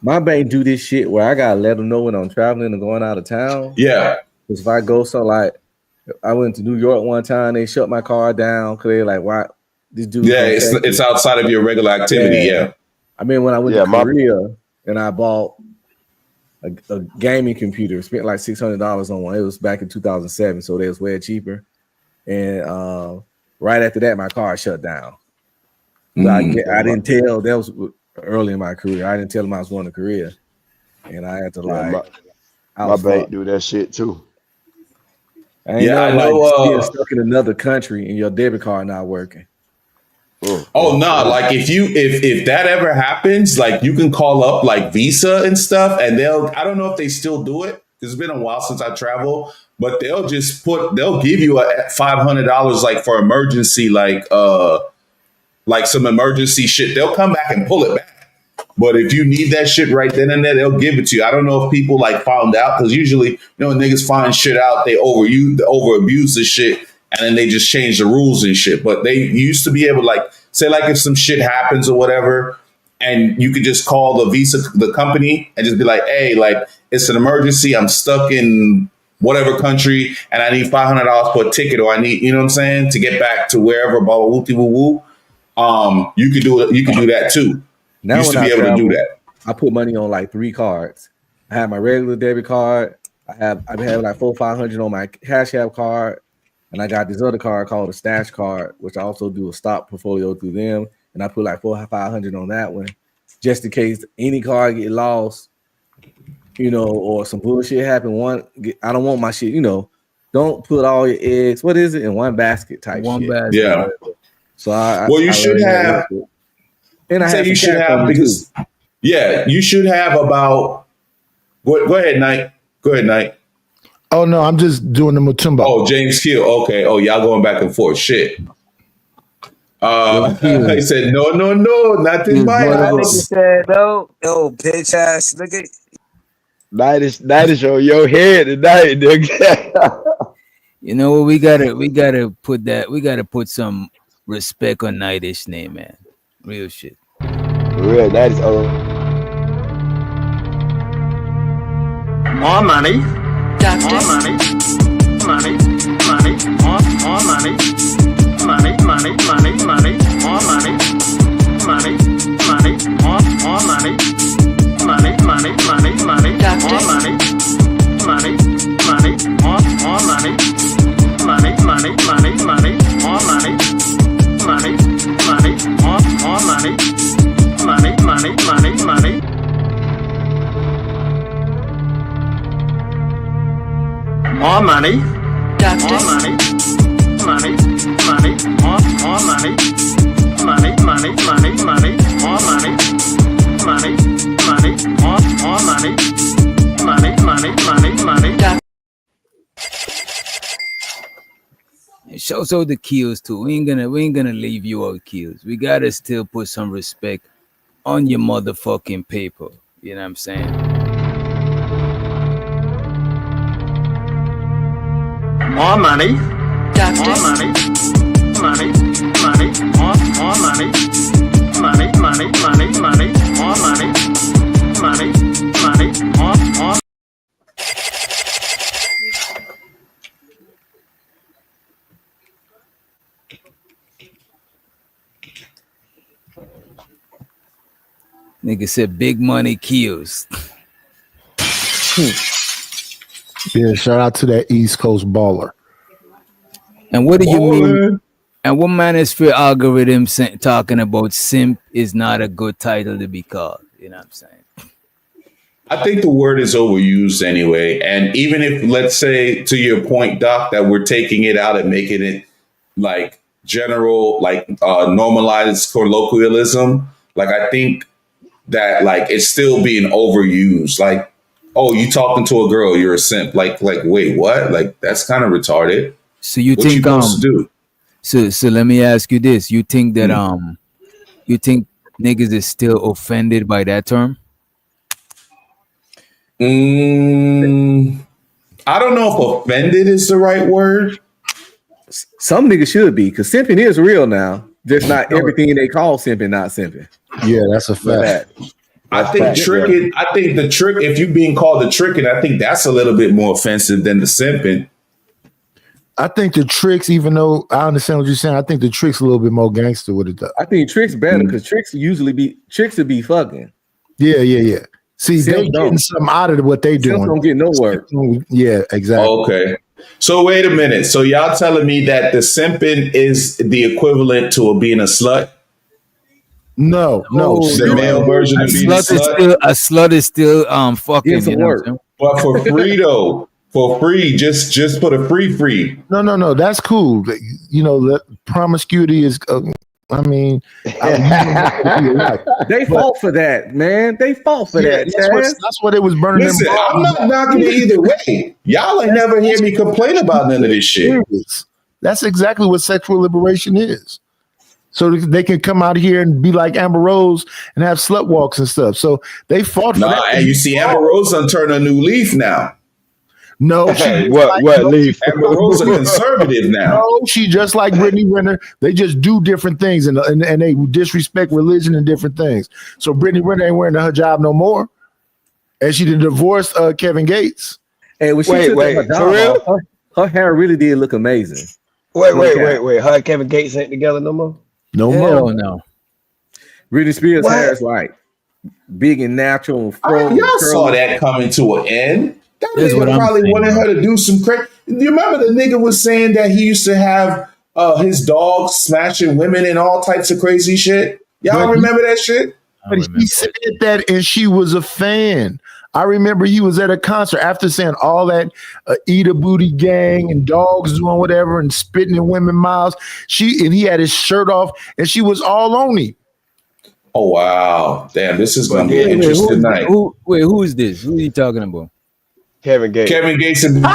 my bank do this shit where I gotta let them know when I'm traveling and going out of town. Yeah. Because if I go, so like, I went to New York one time, they shut my car down because they're like, why this dude? Yeah, it's outside of your regular activity. Yeah. I mean, when I went to Korea and I bought a gaming computer, spent like $600 on one. It was back in 2007, so they was way cheaper. And right after that, my car shut down. So I didn't tell. That was early in my career. I didn't tell them I was going to Korea, and I had to my bank do that shit too. I know. You're stuck in another country and your debit card not working. Oh no! Like if that ever happens, like you can call up like Visa and stuff, and I don't know if they still do it. It's been a while since I traveled, but they'll give you a $500 like for emergency, like some emergency shit. They'll come back and pull it back. But if you need that shit right then and there, they'll give it to you. I don't know if people like found out, because usually, niggas find shit out, they over abuse the shit, and then they just change the rules and shit. But they used to be able to like say like if some shit happens or whatever, and you could just call the company and just be like, hey, like it's an emergency. I'm stuck in whatever country and I need $500 for a ticket, or I need, you know what I'm saying, to get back to wherever, blah, blah, woo, woo, woo. You could do it. You could do that too. Now used to be able to do that. I put money on like 3 cards. I have my regular debit card. I've had like $400-500 on my Cash App card, and I got this other card called a Stash card, which I also do a stock portfolio through them, and I put like $400-500 on that one, just in case any card get lost, or some bullshit happen. I don't want my shit. Don't put all your eggs. What is it in one basket type? One basket. Yeah. So you should have. And I say you should have because you should have about. Go ahead, Knight. Go ahead, Knight. Oh no, I'm just doing the Mutumba. Oh, James Keel. Okay. Oh, y'all going back and forth. Shit. He said no, not in my house. Said no, bitch ass nigga. That is on your head tonight, nigga. You know what? We gotta put some respect on Nightish name, man. Real shit. Real, that is more money. Duct. More money. Money. More money. Money. More money. More money. More money. Money. More money. More money. More money. Money. More money. Money, more money, money. More money, Duct. More money, more money, more money, more money, more money, Duct. It shows all the kills too. We ain't gonna leave you out kills. We gotta still put some respect on your motherfucking paper. You know what I'm saying? More money, Duct. More money, more money, more money, more money, more. Nigga said big money kills. Yeah, shout out to that East Coast baller. And what do you mean? And what manosphere algorithm talking about simp is not a good title to be called? You know what I'm saying? I think the word is overused anyway. And even if, let's say, to your point, Doc, that we're taking it out and making it like general, like normalized colloquialism, like I think that like it's still being overused. Like, oh, you talking to a girl, you're a simp. Like wait, what? Like that's kind of retarded. So you what think you supposed to do? So let me ask you this: you think that you think niggas is still offended by that term? I don't know if offended is the right word. Some niggas should be, because simping is real now. Just not everything they call simping, not simping. Yeah, that's a fact. I think tricking. I think the trick. If you being called the tricking, I think that's a little bit more offensive than the simping. I think the tricks, even though I understand what you're saying, I think the tricks a little bit more gangster with it. Though. I think tricks better because tricks would be fucking. Yeah. See, they getting something out of what they doing. Don't get no work. Yeah, exactly. Okay. So wait a minute. So y'all telling me that the simping is the equivalent to being a slut? No. The male version of being a slut. A slut is still fucking. Some work. But for free though. For free, just put a free. No, that's cool. You know, the promiscuity is. I mean, they fought for that, man. They fought for that. That's what it was burning. Listen, I'm not knocking it either way. Y'all ain't never hear me complain about none of this shit. That's exactly what sexual liberation is. So they can come out here and be like Amber Rose and have slut walks and stuff. So they fought for that. And you see Amber Rose done turn a new leaf now. No, what leaf? Amber Rose a conservative now. No, she just like Brittany Renner. They just do different things and they disrespect religion and different things. So Brittany Renner ain't wearing her hijab no more, and she did divorce Kevin Gates. Hey, when she took her for real? off, her hair really did look amazing. Wait. Her and Kevin Gates ain't together no more. No more. No. Britney Spears' hair is like big and natural. And Y'all saw that coming to an end. That That's nigga probably wanted her to do some crazy. You remember the nigga was saying that he used to have his dog smashing women and all types of crazy shit? Y'all remember that shit? But he said that and she was a fan. I remember he was at a concert after saying all that eat a booty gang and dogs doing whatever and spitting in women's mouths. He had his shirt off and she was all on him. Oh wow. Damn, this is gonna be an interesting night. Who is this? Who are you talking about? Kevin Gates. And My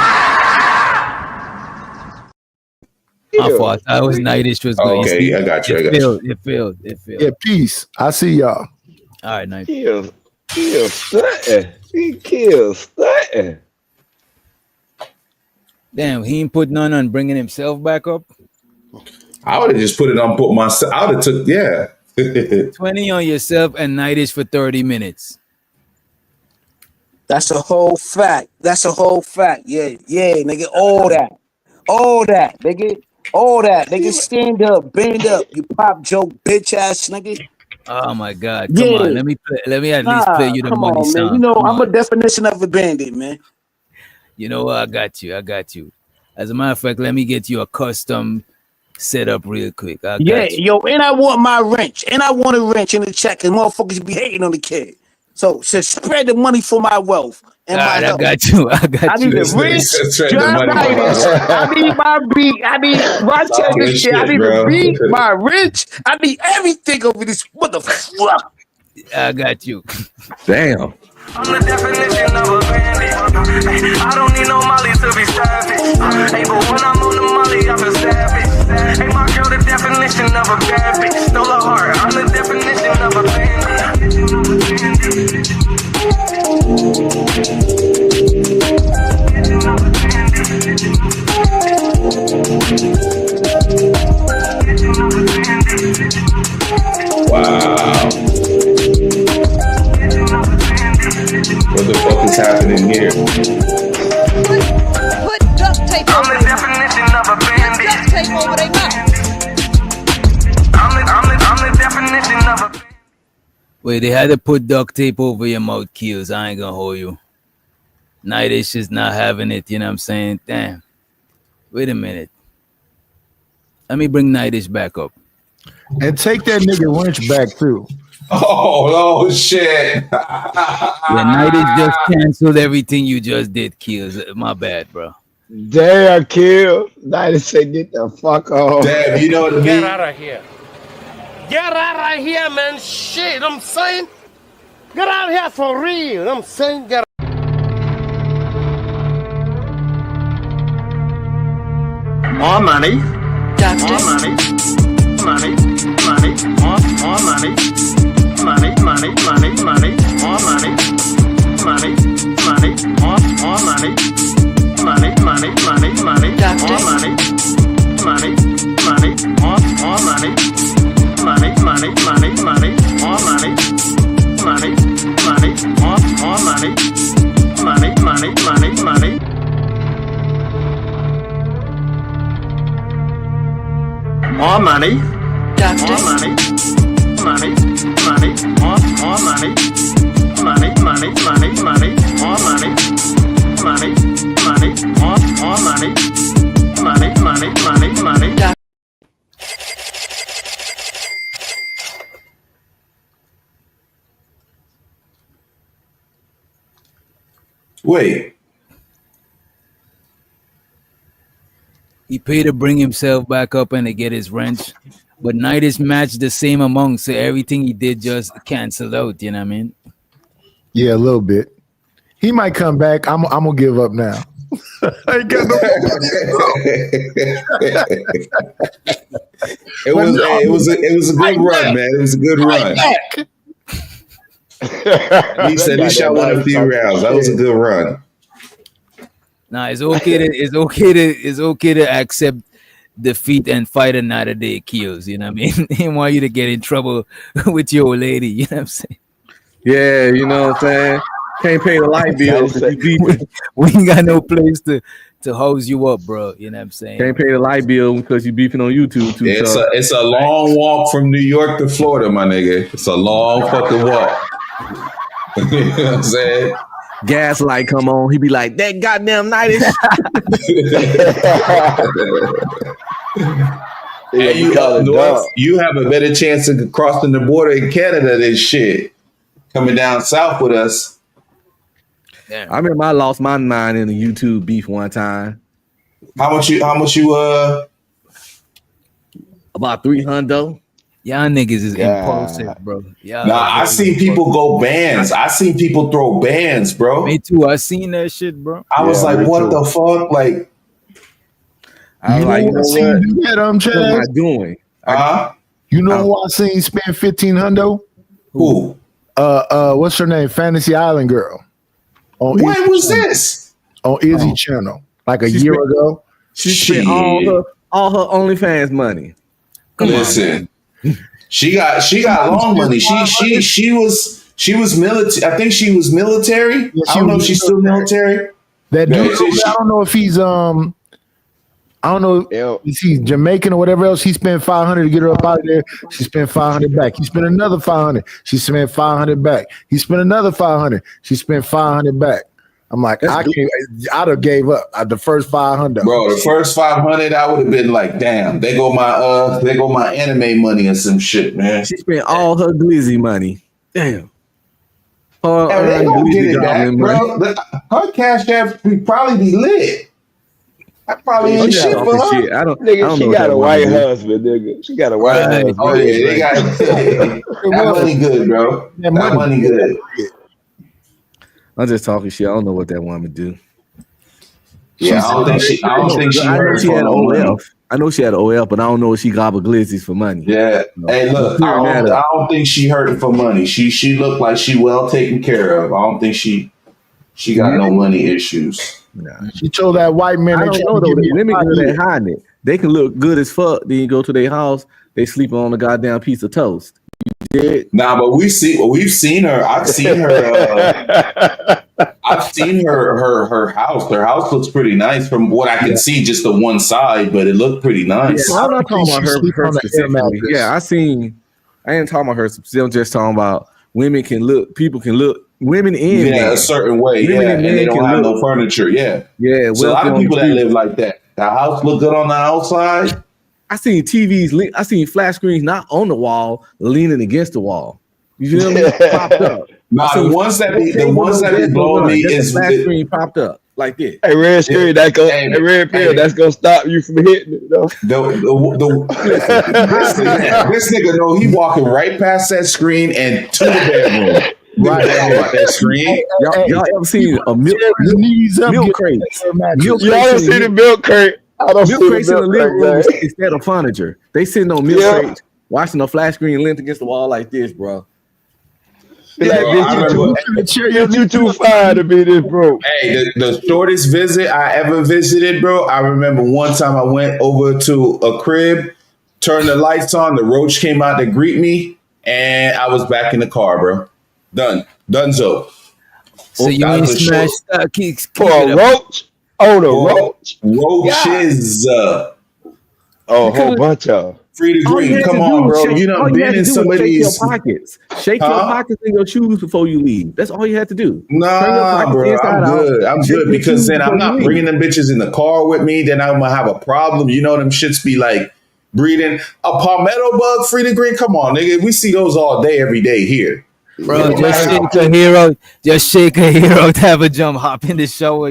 fault. I was Nightish was going. Okay, I got you. It failed. Yeah, peace. I see y'all. All right, nice. Kills something. He kills something. Damn, he ain't put none on bringing himself back up. I would have just put it on. I would have took 20 on yourself and Nightish for 30 minutes. That's a whole fact. Yeah, nigga, all that, nigga, all that, nigga, stand up, bend up, you pop joke, bitch ass nigga. Oh my God, come on, let me at least play you the money on, song. Man. You know, I'm a definition of a bandit, man. You know what? I got you. As a matter of fact, let me get you a custom setup real quick. And I want my wrench, and I want a wrench in the check, and motherfuckers be hating on the kid. So spread the money for my wealth and my health. I got you. I need the wrench. I need my beat. I need my check. I need the beat, my wrench. I need everything over this motherfucker. I got you. Damn. I'm the definition of a bandit. I don't need no Molly to be savage. Hey, but when I'm on the Molly, I feel savage. Hey, my girl, the definition of a bad bitch. Stole her heart. I'm the definition of a bandit. Wow. What the fuck is happening here? Put duct tape I'm over the definition of a bandit. duct tape over their mouth. I'm the definition of a. Wait, they had to put duct tape over your mouth, Kills. I ain't gonna hold you. Nightish is not having it, you know what I'm saying? Damn. Wait a minute. Let me bring Nightish back up. And take that nigga wrench back too. Oh shit. Nightish just canceled everything you just did, Kills. My bad, bro. Damn, kill. Nightish said, get the fuck off. Damn, you know what I mean? Get out of here. Get out of here, man. Shit, I'm saying. Get out of here for real. I'm saying get More money. Duct More money. Money. More money. Money. More money. More money. Duct More money. More money. More money. More money. Duct. More money. Money. Money. More money. Money. Money. Money. Money. More money. Money. Money. More money. Money. Money. Money. Money. Duct. Wait. He paid to bring himself back up and to get his wrench. But Nidus matched the same amount, so everything he did just canceled out, you know what I mean? Yeah, a little bit. He might come back. I'm gonna give up now. I ain't got no. It was a good run, man. It was a good run. He said he shot one a few rounds. That was a good run. Nah, it's okay to accept defeat and fight another day kills, you know what I mean? He want you to get in trouble with your old lady, you know what I'm saying? Yeah, you know what I'm saying? Can't pay the light bill because you beefing. We ain't got no place to house you up, bro. You know what I'm saying? Can't pay the light bill because you beefing on YouTube too. It's a long walk from New York to Florida, my nigga. It's a long fucking walk. You know what I'm saying? Gaslight come on, he be like, that goddamn night is Hey, you up north, you have a better chance of crossing the border in Canada than shit. Coming down south with us. I remember I lost my mind in a YouTube beef one time. How much you about 300. Y'all niggas is impulsive, bro. I seen people go bans. I seen people throw bans, bro. Me too. I seen that shit, bro. I was like, what the fuck? Like, I was like, you know what? Chad? What am I doing? You know who I seen spend 1,500? Who? What's her name? Fantasy Island Girl. When was this? On Izzy channel, like a year ago. She spent all her OnlyFans money. Listen, she got long money. She was military. I think she was military. Yeah, I don't know if she's still military. That dude, I don't know if he's I don't know if he's Jamaican or whatever else. He spent 500 to get her up out of there. She spent 500 back. He spent another 500. She spent 500 back. He spent another 500. She spent 500 back. I'm like, I'd have gave up the first 500. Bro, the first 500, I would have been like, damn, they go my anime money or some shit, man. She spent all her glizzy money. Damn. They don't get it back, bro. Her cash app would probably be lit. I probably ain't shit for her. She got a white husband, nigga. She got a white husband. Oh yeah, they got that money good, bro. That money good. I'm just talking shit. I don't know what that woman do. Yeah, I don't think she had an OF. I know she had an OF, but I don't know if she gobbled glizzies for money. Yeah. Hey, look, I don't think she hurting for money. She looked like she well taken care of. I don't think she got no money issues. Nah. She told that white man. I don't know though. Women good at hiding it. They can look good as fuck. Then you go to their house, they sleeping on a goddamn piece of toast. Nah, but we've seen her. I've seen her. I've seen her house. Her house looks pretty nice from what I can see, just the one side, but it looked pretty nice. Yeah, I'm not talking about her specifically. Yeah, I ain't talking about her. I'm just talking about women can look. People can look. Women in a certain way. And they don't have no furniture. Yeah. So a lot of people that live like that. The house look good on the outside. I seen TVs. I seen flat screens not on the wall, leaning against the wall. You feel me? Popped up. The ones that be blowing me is flat screen popped up like this. Hey, red screen, that's gonna stop you from hitting it. Though. This nigga know he walking right past that screen and to the bedroom. Right about that screen. Y'all ever seen a milk crate? Y'all ever seen the milk crate? Milk crates in the living room instead of furniture. They sitting on milk crates, watching a flat screen length against the wall like this, bro. You too fine to be this broke. Hey, the shortest visit I ever visited, bro. I remember one time I went over to a crib, turned the lights on, the roach came out to greet me, and I was back in the car, bro. Donezo. So you ain't smashed for a roach? Oh, the roach? Roaches. A whole bunch of. Free to All you green. had Come to on, do bro. was You all done you had been to in do was shake your somebody's. pockets. Shake your Huh? pockets in your shoes before you leave. That's all you had to do. Turn your Nah, pockets bro. inside I'm out. good. I'm Shake good your because shoes then I'm before you not bringing leave. them bitches in the car with me. Then I'm gonna have a problem. You know them shits be like breeding a palmetto bug. Free to green. Come on, nigga. We see those all day, every day here. Bro, It don't just matter. shake a hero. Just shake a hero to have a jump, hop in the shower.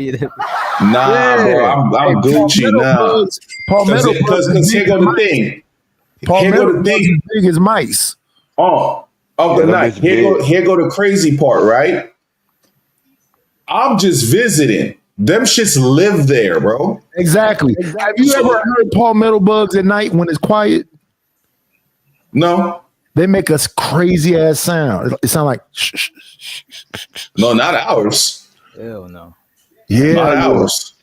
Nah, bro. Yeah. I'm Gucci now. Palmetto bugs is Because here big go as the mice. thing. Here Palmetto go the bugs is thing. big as mice. Oh, Yeah, good them night. bitches big. Here go the crazy part, right? I'm just visiting. Them shits live there, bro. Exactly. Have you So ever heard palmetto bugs at night when it's quiet? no, They make a crazy ass sound. It sounds like shh, shh, shh, shh, shh. no, not ours. Hell no. Not Yeah, ours.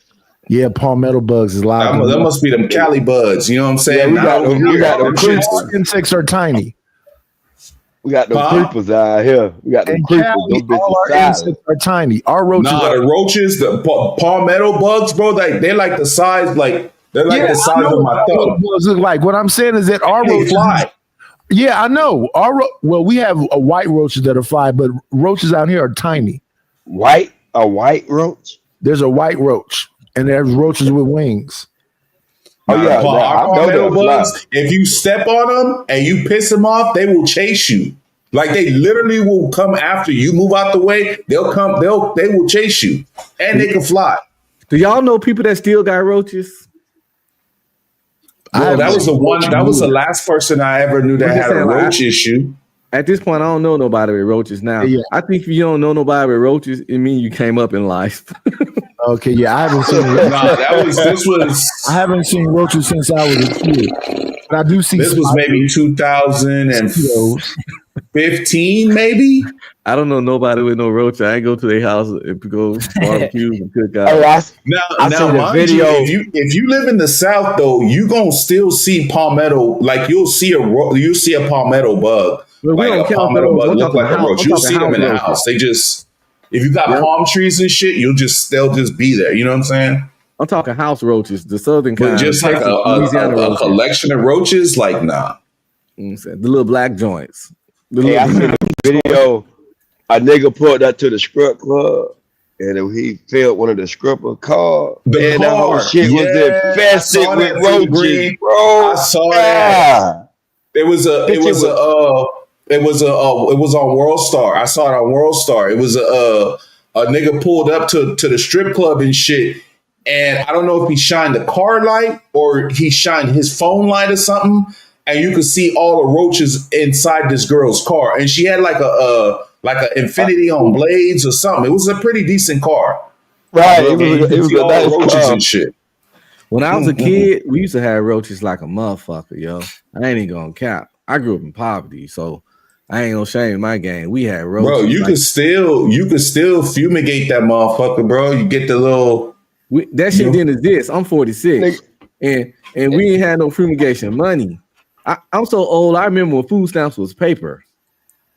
yeah. Palmetto bugs is loud. That must be them Cali buds. You know what I'm saying? Yeah, we Not got over them. We here. got them Them creepers. shits. Insects are tiny. We got them Huh? creepers out here. We got them In creepers. Cali, Them all bitches our silent. insects are tiny. Our roaches Nah, are. the roaches, the palmetto bugs, bro. They're like the size, they're like Yeah, the I size know of what my palmetto thumb. bugs look like. What I'm saying is that our They roaches. fly. Yeah, I know. Well, we have a white roaches that are fly, but roaches out here are tiny. A white roach. There's a white roach, and there's roaches with wings. Oh Nah, yeah, our I know palmetto they're fly. bugs, if you step on them and you piss them off, they will chase you. Like they literally will come after you. Move out the way, they'll come. They will chase you, and they can fly. Do y'all know people that still got roaches? Bro, that was the one. That was the last person I ever knew that I'm just had a saying, like, roach issue. At this point, I don't know nobody with roaches now. Yeah. I think if you don't know nobody with roaches, it means you came up in life. Okay, yeah, I haven't seen. Nah, I haven't seen roaches since I was a kid, but I do see. This was maybe 2015, maybe. I don't know nobody with no roach. I ain't go to their house and go barbecue and cook out. Oh, I Now, seen a mind video. you, if you live in the South though, you gonna still see palmetto. Like you'll see a palmetto bug. Well, we like don't a count palmetto those. bug I'm look talking like a house- roach. I'm You'll talking see them in the house house. They just if you got Yep. palm trees and shit, they'll just be there. You know what I'm saying? I'm talking house roaches, the southern But kind. just like Texas, a Louisiana roaches. collection of roaches, like nah. You know what I'm saying? The little black joints. The Hey, I little- seen a video. A nigga pulled up to the strip club, and he filled one of the stripper cars. The And the whole car. shit was Yeah, I infested saw with that, roaches, Green. bro. I saw that. It was on World Star. I saw it on World Star. It was a nigga pulled up to the strip club and shit. And I don't know if he shined the car light or he shined his phone light or something. And you could see all the roaches inside this girl's car. And she had like a Infinity on blades or something. It was a pretty decent car. Right, And you could see all the roaches and shit. When I was a kid, we used to have roaches like a motherfucker, yo. I ain't even gonna cap. I grew up in poverty, so I ain't gonna shame my game. We had roaches. Bro, you could still fumigate that motherfucker, bro. You get the little that shit didn't exist. I'm 46, and we ain't had no fumigation money. I'm so old. I remember when food stamps was paper.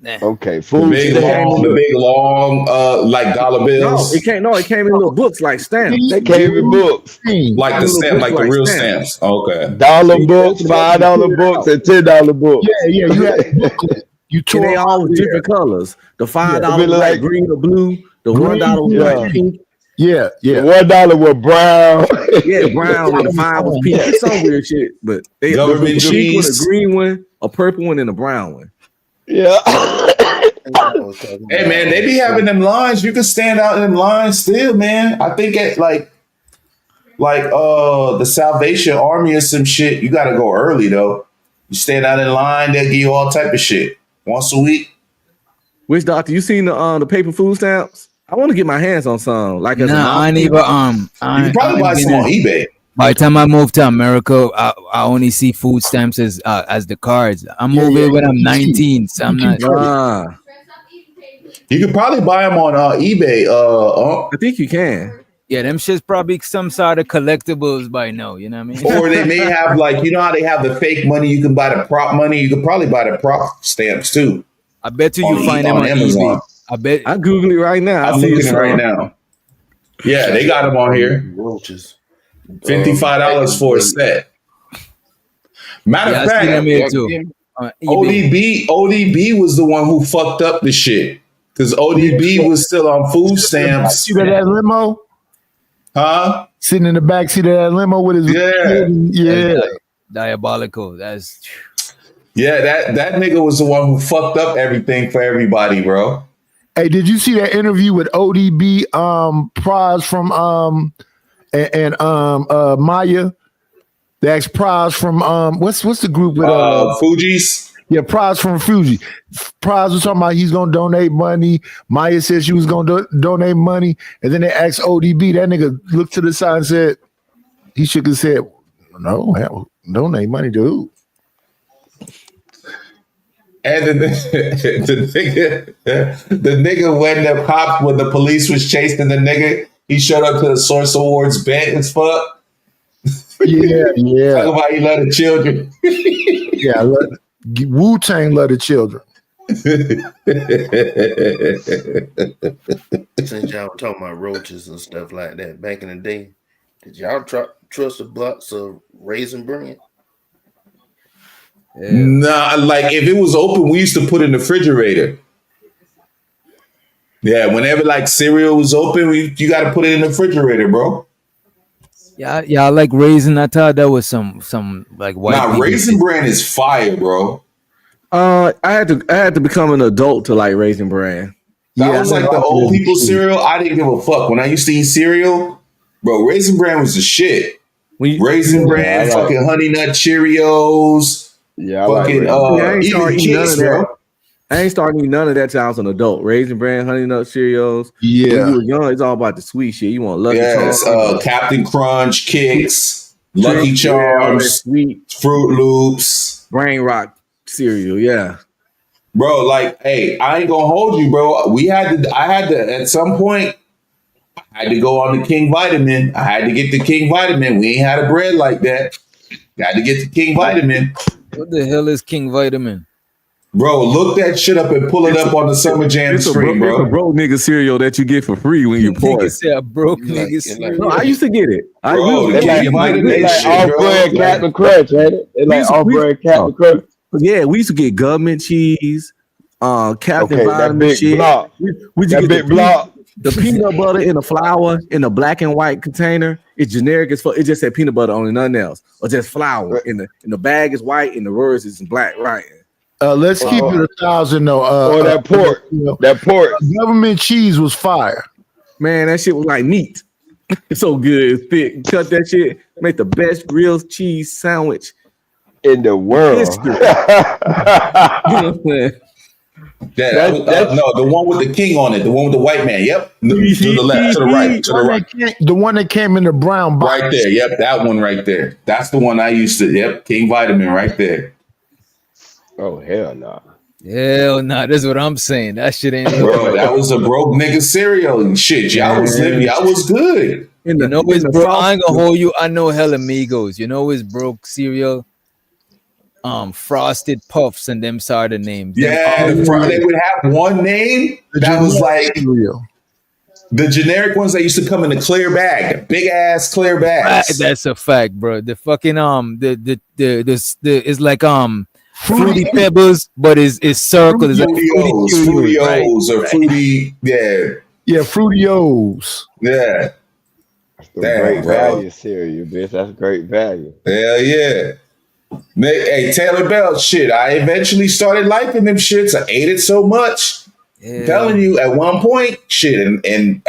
Okay, food the big long like dollar bills. It came in little books like stamps. They came in books, like the stamp, like the real stamps. Okay, $1 books, $5 books, and $10 books. Yeah, you had a booklet. You tore and they all was different colors. The $5 Yeah, was like like green or blue. The $1 was like pink. Yeah. $1 was brown. Yeah, brown and the 5 was pink. It's some weird shit, but they government the pink one, cheese, a green one, a purple one, and a brown one. Yeah. Hey man, they be having them lines. You can stand out in them lines still, man. I think at like the Salvation Army or some shit, you gotta go early though. You stand out in line, they'll give you all type of shit once a week. Which doctor? You seen the paper food stamps? I want to get my hands on some. Like as Nah, I never You can probably buy some on eBay. By the time I moved to America, I only see food stamps as the cards. I'm moving when I'm 19, so I'm not. You could probably buy them on eBay. I think you can. Yeah, them shit's probably some sort of collectibles by now. You know what I mean? Or they may have like, you know how they have the fake money. You can buy the prop money. You could probably buy the prop stamps too. I bet you find them on Amazon. eBay. I bet. I Google it right now. I'm looking at it right now. Yeah, they got them on here. Roaches. $55 for a set. Matter Yeah, of I see them fact, here too. ODB was the one who fucked up the shit because ODB was still on food stamps. See that limo? Huh? Sitting in the back seat of that limo with his Yeah. yeah. That's diabolical. That's Yeah, that nigga was the one who fucked up everything for everybody, bro. Hey, did you see that interview with ODB Prize from and Maya? The ex Prize from what's the group with Fuji's? Yeah, Prize from Fuji. Prize was talking about he's gonna donate money. Maya said she was gonna donate money, and then they asked ODB. That nigga looked to the side and said, he shook his head. No, hell, donate money to who? And the nigga when the police was chasing the nigga, he showed up to the Source Awards bent as fuck. Yeah. Talk about he love the children. Yeah, Wu-Tang love the children. Since y'all were talking about roaches and stuff like that back in the day, did y'all trust the blocks of Raisin Bran? yeah. Nah, like if it was open, we used to put it in the refrigerator. Yeah, whenever like cereal was open, you got to put it in the refrigerator, bro. Yeah, I like Raisin. I thought that was some like white. Nah, people Raisin shit. Bran is fire, bro. I had to become an adult to like Raisin Bran. That was like the old people cereal. I didn't give a fuck when I used to eat cereal, bro. Raisin Bran was the shit. Raisin Bran, fucking Honey Nut Cheerios, fucking even Kicks, bro. I ain't starting eating none of that till I was an adult. Raisin Bran, Honey Nut Cheerios. Yeah. When you were young, it's all about the sweet shit. You want Lucky Charms, Captain Crunch, Kicks, Lucky Charms, sweet Fruit Loops, Brain Rock cereal. Yeah, bro. Like, hey, I ain't gonna hold you, bro. I had to at some point. I had to go on the King Vitamin. I had to get the King Vitamin. We ain't had a bread like that. Got to get the King Vitamin. What the hell is King Vitamin? Bro, look that shit up and pull it up on the Summer Jam screen, bro. It's a broke nigga cereal that you get for free when you're poor. Nigga said a broke nigga cereal. No, I used to get it. They like off-brand Captain Crunch, ain't it? They like off-brand Captain Crunch. Yeah, we used to get government cheese, Captain Vitamin shit. Block. We used to That get big block. the peanut butter in the flour in a black and white container. It's generic as fuck. It just said peanut butter on it, nothing else, or just flour. In the bag is white and the words is black, right? Let's keep it 1,000 though. Or that pork. That pork. Government cheese was fire. Man, that shit was like meat. It's so good, it's thick. Cut that shit, make the best grilled cheese sandwich in the world. You know what I'm saying? No, the one with the king on it, the one with the white man. Yep, to the left, to the right, to the right. The one that came in the brown box. Right there. Yep, that one right there. That's the one I used to. Yep, King Vitamin right there. Oh hell no! Hell no! That's what I'm saying. That shit ain't. Bro, that was a broke nigga cereal and shit. Y'all was living. Y'all was good. You know it's broke. I ain't gonna hold you. I know hella Migos. You know it's broke cereal. Frosted Puffs and them sort of names. Yeah, they would have one name that was like the generic ones that used to come in the clear bag, the big ass clear bags. That's a fact, bro. The fucking the it's like Fruity Pebbles, but it's circle. It's like Fruity O's or Fruity, yeah, Fruity O's. Yeah. That's great value cereal, bitch. That's great value. Hell yeah. Hey, Taylor Bell, shit. I eventually started liking them shits. I ate it so much. Yeah. I'm telling you, at one point, shit, and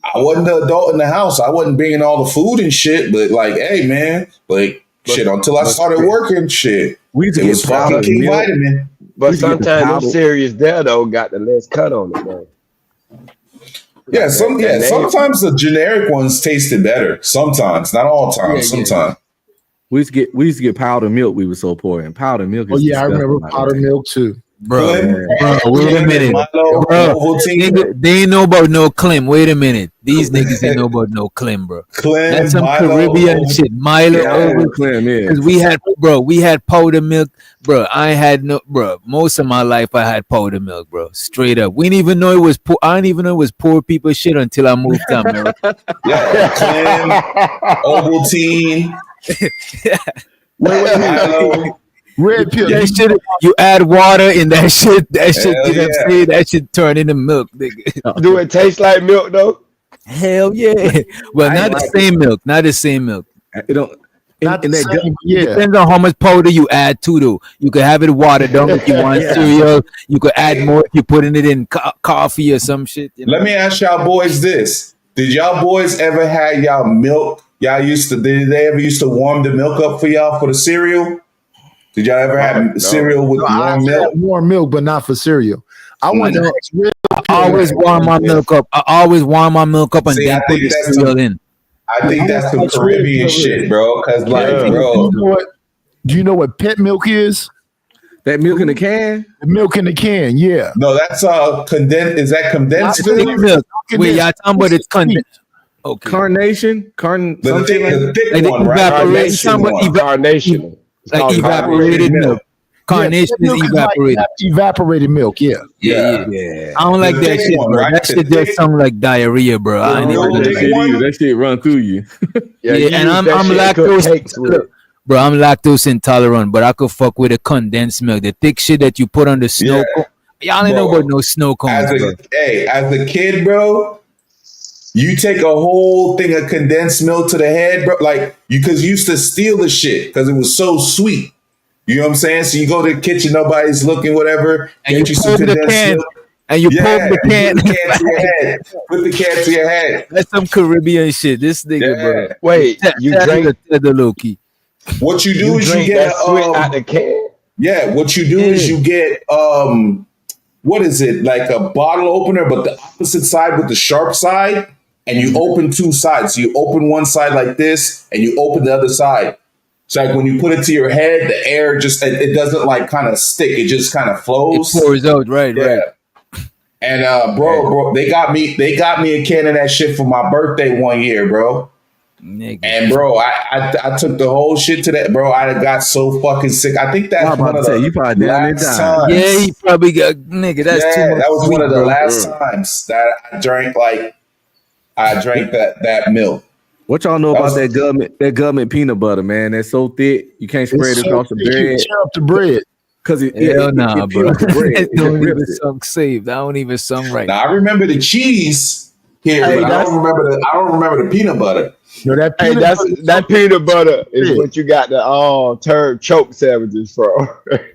I wasn't the adult in the house. I wasn't bringing all the food and shit, but like, hey, man, like, shit, until I started working, shit. It was fucking King Vitamin. But sometimes those cereals there, though, got the less cut on it, man. Yeah, sometimes the generic ones tasted better. Sometimes, not all times. Sometimes. We used to get powdered milk. We were so poor, and powdered milk. Oh yeah, I remember powdered milk too. Bro, wait a minute. Bro, they ain't know about no Clem. Wait a minute. These niggas ain't know about no Clem, bro. Clem, that's some Milo, Caribbean shit. Milo, Clem, yeah. Because we had powder milk, bro. Most of my life I had powder milk, bro. Straight up. We didn't even know it was poor. I didn't even know it was poor people shit until I moved to America. Yeah, Clem, Ovaltine. Milo. Red pill. That shit, you add water in that shit. That shit, you know what I'm saying? That shit turn into milk, nigga. Do it taste like milk though? Hell yeah. Well, not the same milk. Not the same milk. It don't. Not In the that same, yeah. Depends on how much powder you add to though. You could have it watered down if you want cereal. You could add more if you're putting it in coffee or some shit. You know? Let me ask y'all boys this: did y'all boys ever had y'all milk? Y'all did they ever used to warm the milk up for y'all for the cereal? Did y'all ever have cereal with warm milk? Warm milk, but not for cereal. I want to ask Red I always warm my milk up. I always warm my milk up and See, then I put think the that's cereal in. I think that's some Caribbean shit, bro. Because like, You bro, know what? Do you know what pet milk is? That milk in the can. The milk in the can, yeah. no, that's condensed. Is that condensed Thick milk? milk. Wait, y'all talking about it's condensed? Okay. Carnation. The thick Like the one, right? evaporated, Carnation one. Carnation. It's like called evaporated milk. Carnation milk is is like evaporated. evaporated milk, yeah. Yeah. I don't like The that thick shit, one, bro. right? That The shit thick- just sound like diarrhea, bro. I ain't real even thick gonna lie. one? That shit run through you. Yeah, you and use I'm that shit to cook lactose. cakes with. Look, bro, I'm lactose intolerant, but I could fuck with a condensed milk. The thick shit that you put on the snow Yeah. cone. Y'all ain't know Bro, about no snow cones, bro. As a kid, bro, you take a whole thing of condensed milk to the head, bro. Like because you used to steal the shit because it was so sweet. You know what I'm saying? So you go to the kitchen, nobody's looking, whatever, And get you you some poke the condensed can. milk. And you Yeah, poke the can. Put the can to your head. Put the can to your head. That's some Caribbean shit. This nigga, Yeah. bro. Wait, you drink What you do is you drink get that sweet out the can? yeah. What you do is you get what is it like a bottle opener, but the opposite side with the sharp side, and you open two sides. So you open one side like this, and you open the other side. So like when you put it to your head, the air just it doesn't like kind of stick. It just kind of It flows. pours out, right, Yeah. right. And bro, they got me a can of that shit for my birthday one year, bro. Nigga. And bro, I took the whole shit to that, bro. I got so fucking sick. I think that's I'm one about of to say, the you probably down there last dying. times. Yeah, he probably got nigga. That's too much. that was sweet, one of the bro. last times that I drank that milk. What y'all know That about was- that government peanut butter, man? That's so thick you can't spread it across the You bread tear up the bread. because it Hell nah, bro. peels the bread. That It don't just even rips it. song saved. I don't even sung right. Now I remember the cheese here, Hey, but I don't remember the peanut butter. No, that Hey, peanut butter- that peanut butter is Yeah. what you got the turd choke sandwiches from.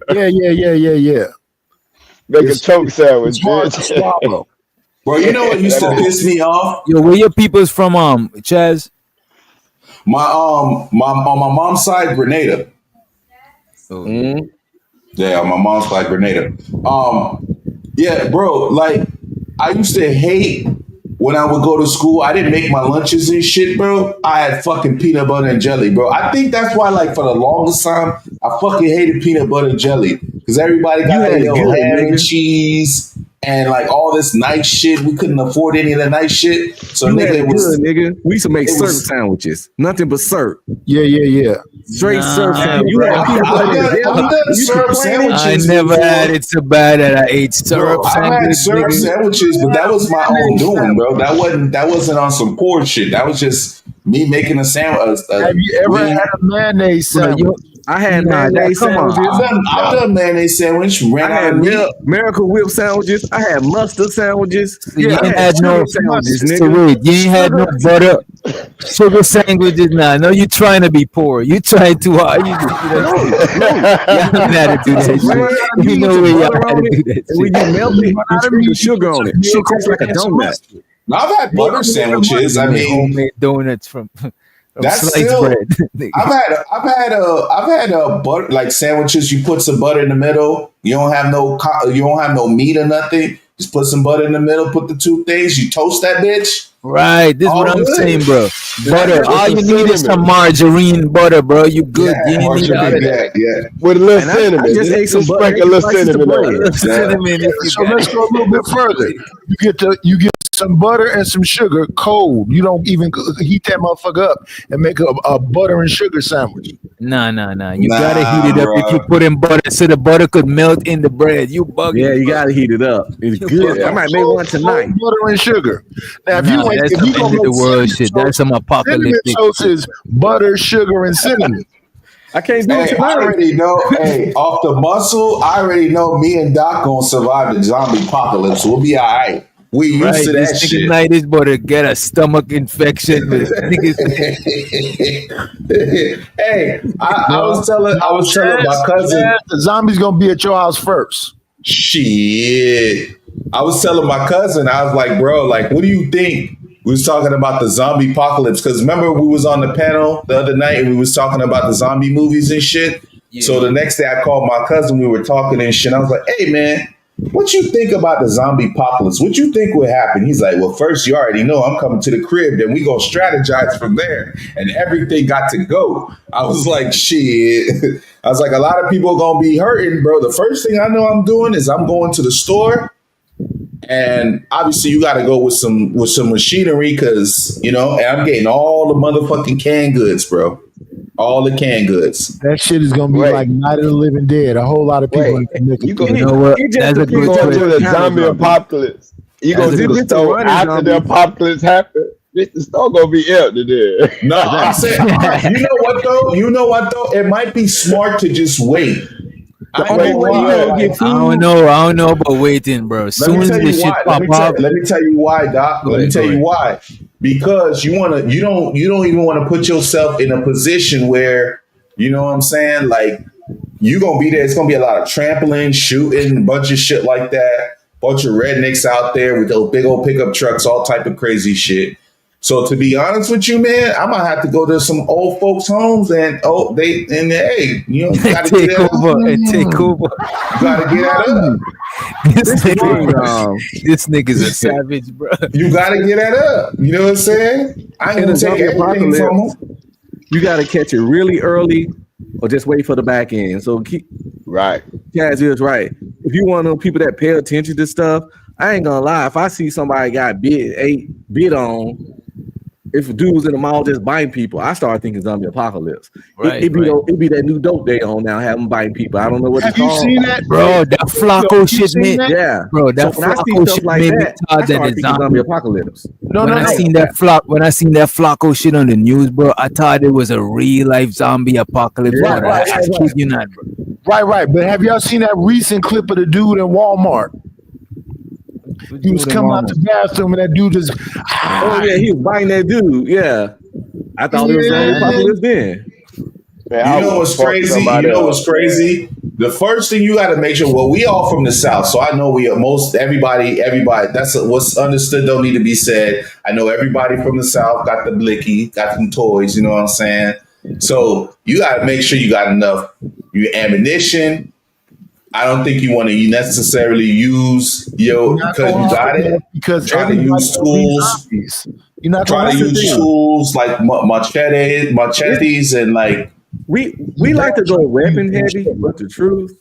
yeah. Make a It's- choke sandwich, It's hard to bitch. swallow. Bro, you know what used to piss me off? Yo, where your people's from, Chaz? My on my mom's side, Grenada. Mhm. Yeah, on my mom's side, Grenada. Yeah, bro. Like, I used to hate when I would go to school. I didn't make my lunches and shit, bro. I had fucking peanut butter and jelly, bro. I think that's why, like, for the longest time, I fucking hated peanut butter and jelly because everybody got You their had it little good, ham and nigga. cheese and like all this nice shit. We couldn't afford any of the nice shit, so You had nigga, it it was. good, nigga. We used to make it syrup was- sandwiches. Nothing but syrup. Yeah. Straight Nah, syrup sandwich. You bro. had peanut butter and jelly. I've done You syrup complain? sandwiches. I never before. had it so bad that I ate syrup I've had sandwich. syrup nigga. sandwiches, but that was my own doing, bro. That wasn't on some poor shit. That was just me making a sandwich. Have you ever had a mayonnaise Bro, sandwich? I had Nah, mayonnaise come on. sandwiches. I've done mayonnaise sandwich. Ran I out had of meat. Miracle Whip sandwiches. I had mustard sandwiches. You Yeah, I ain't had had no sugar sandwiches, So nigga. wait, you ain't had no butter, sugar sandwiches. Nah, no, you trying to be poor. You trying too hard. You just do that. Y'all had to do that shit. You know where y'all had to do that And when shit. you melt it, you sprinkle sugar on it. Shit tastes like a donut. Now, I've had butter sandwiches. I mean, homemade donuts from That's sliced still- bread. I've had a butter like sandwiches. You put some butter in the middle. You don't have no meat or nothing. Just put some butter in the middle. Put the two things. You toast that bitch. Right, this is All what I'm good. saying, bro. Butter. With All the you need is some cinnamon. margarine butter, bro. You good. You ain't need all of that. Yeah. With a little And cinnamon. I just ate some butter. Sprinkle a little Slices of cinnamon bread. on it. Cinnamon if you So got let's it. go a little bit further. You get some butter and some sugar cold. You don't even heat that motherfucker up and make a butter and sugar sandwich. Nah. You Nah, gotta heat it up bro. if you put in butter so the butter could melt in the bread. You bugging. Yeah, you gotta heat it up. It's good. I might make one tonight. Butter and sugar. Now, if Nah, you that's if some you gonna end of the make world cinnamon shit. toast, That's some cinnamon apocalyptic toast shit. is butter, sugar, and cinnamon. I can't do it Hey, I tonight. already know. Hey, off the muscle, I already know. Me and Doc gonna survive the zombie apocalypse. We'll be all right. We used Right, to this that nigga shit. night is about to get a stomach infection with niggas. Hey, I was telling my cousin. The zombies gonna be at your house first. Shit. I was telling my cousin, I was like, bro, like, what do you think? We was talking about the zombie apocalypse because remember we was on the panel the other night and we was talking about the zombie movies and shit. Yeah. So the next day I called my cousin, we were talking and shit. I was like, hey man, what you think about the zombie apocalypse? What you think would happen? He's like, well, first you already know I'm coming to the crib, then we gonna strategize from there. And everything got to go. I was like, shit. I was like, a lot of people are gonna be hurting, bro. The first thing I know I'm doing is I'm going to the store. And obviously you gotta go with some machinery because and I'm getting all the motherfucking canned goods, bro. All the canned goods. That shit is gonna be like Night of the Living Dead. A whole lot of people. You know what? That's a good go to the kind of zombie apocalypse. You go to the store after the apocalypse happens. The store gonna be empty there. No, I'm saying, you know what though? It might be smart to just wait. The only way you gonna get food. I don't know about waiting, bro. Soon as this shit pop up. Let me tell you why, Doc. Let me tell you why. Because you don't even want to put yourself in a position where, you know what I'm saying? Like you gonna be there. It's gonna be a lot of trampling, shooting, a bunch of shit like that. Bunch of rednecks out there with those big old pickup trucks, all type of crazy shit. So to be honest with you, man, I might have to go to some old folks' homes and hey, you gotta take get over and take over. You gotta get that up. This nigga's a savage, bro. You gotta get that up. You know what I'm saying? I ain't gonna take everything from him. You gotta catch it really early or just wait for the back end. So keep right. Kaz is right. If you want to know people that pay attention to stuff, I ain't gonna lie. If I see somebody got bid on, if a dude was in the mall just biting people, I start thinking zombie apocalypse. Right, It'd be that new dope they on now, having biting people. I don't know what Have it's you called. seen that, Bro, that Flacco shit, man. Yeah, bro, that so when I see Flacco stuff shit like made me that, thought I that start it's thinking zombie apocalypse. When I seen that Flacco shit on the news, bro, I thought it was a real life zombie apocalypse. Right, bro. right, I right. kid you not, bro. Right. But have y'all seen that recent clip of the dude in Walmart? He was coming out the bathroom and that dude just Oh yeah, he was biting that dude. Yeah, I thought it was zombie apocalypse then. Man, You know what's crazy? The first thing you got to make sure. Well, we all from the South, so I know everybody. That's what's understood. Don't need to be said. I know everybody from the South got the blicky, got some toys. You know what I'm saying? So you got to make sure you got enough ammunition. I don't think you want to necessarily use because you got it. Because try to use tools. You're not try to use tools like machetes, and like we like to go weapon heavy, but the truth,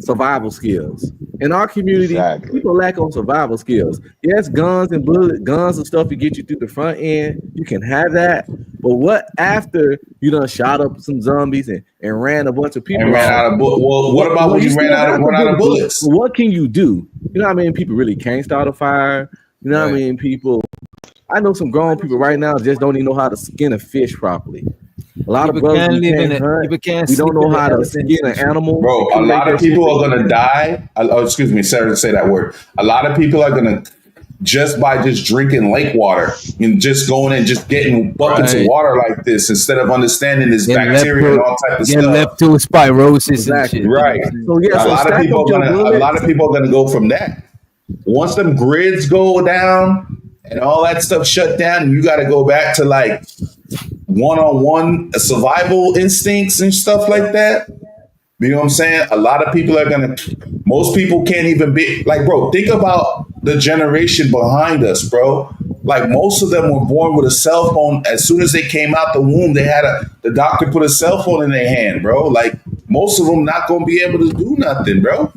survival skills. In our community, people lack on survival skills. Yes, guns and guns and stuff to get you through the front end, you can have that. But what after you done shot up some zombies and ran a bunch of people? And ran out of bullets. Well, what about when you run out of bullets? What can you do? You know what I mean? People really can't start a fire. You know what I mean? I know some grown people right now just don't even know how to skin a fish properly. A lot of brothers we don't know how to skin an animal. Bro, a lot of people are gonna die. Excuse me, sorry to say that word. A lot of people are gonna just drinking lake water and just going and just getting buckets of water like this instead of understanding this bacteria and all type of stuff. Leptospirosis and shit. Right. So yeah, a lot of people are gonna go from that. Once them grids go down and all that stuff shut down, you got to go back to like one-on-one survival instincts and stuff like that. You know what I'm saying? A lot of people most people can't even be like, bro, think about the generation behind us, bro. Like most of them were born with a cell phone. As soon as they came out the womb, the doctor put a cell phone in their hand, bro. Like most of them not going to be able to do nothing, bro.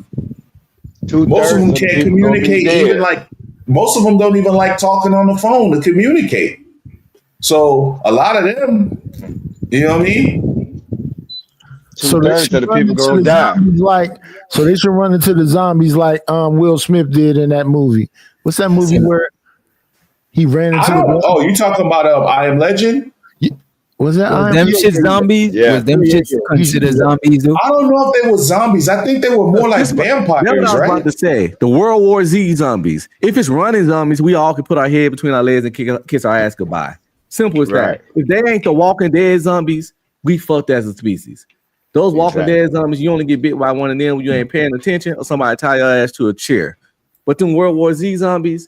Most of them can't communicate even like, most of them don't even like talking on the phone to communicate. So a lot of them, you know what I mean? So they should run into the zombies like Will Smith did in that movie. What's that movie where he ran into you talking about I Am Legend? Was that Was Iron them Man? shit zombies? Yeah. Was them shit considered zombies though? I don't know if they were zombies. I think they were more like That's what I vampires, was right? about to say. The World War Z zombies. If it's running zombies, we all can put our head between our legs and kiss our ass goodbye. Simple as Right. that. If they ain't the Walking Dead zombies, we fucked as a species. Those Walking Exactly. Dead zombies, you only get bit by one of them when you ain't paying attention or somebody tie your ass to a chair. But them World War Z zombies,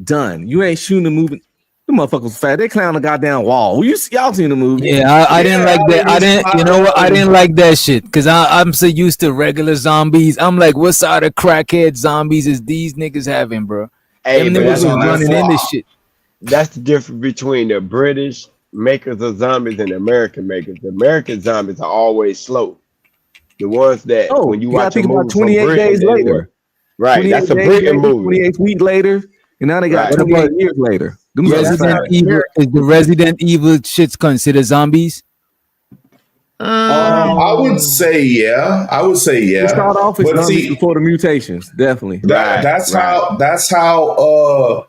done. You ain't shooting the movie. Them motherfuckers fat. They climb the goddamn wall. Y'all seen the movie? Yeah, I didn't like that. I didn't, you know what? I didn't like that shit because I'm so used to regular zombies. I'm like, what side of crackhead zombies is these niggas having, bro? Hey, Them but niggas that's, was on that running far. in this shit. that's the difference between the British makers of zombies and the American makers. The American zombies are always slow. The ones that Oh, when you you gotta watch a think about movie from 28 Britain, days they later. were right. That's a 28 days Britain later, movie. 28 weeks later, and now they got Right. 28 years later. Them Yeah, that's Resident right. Evil is the Resident Evil shit's considered zombies. I would say yeah. I would say They yeah. start off as But zombies see, before the mutations, definitely. Right, that's right. how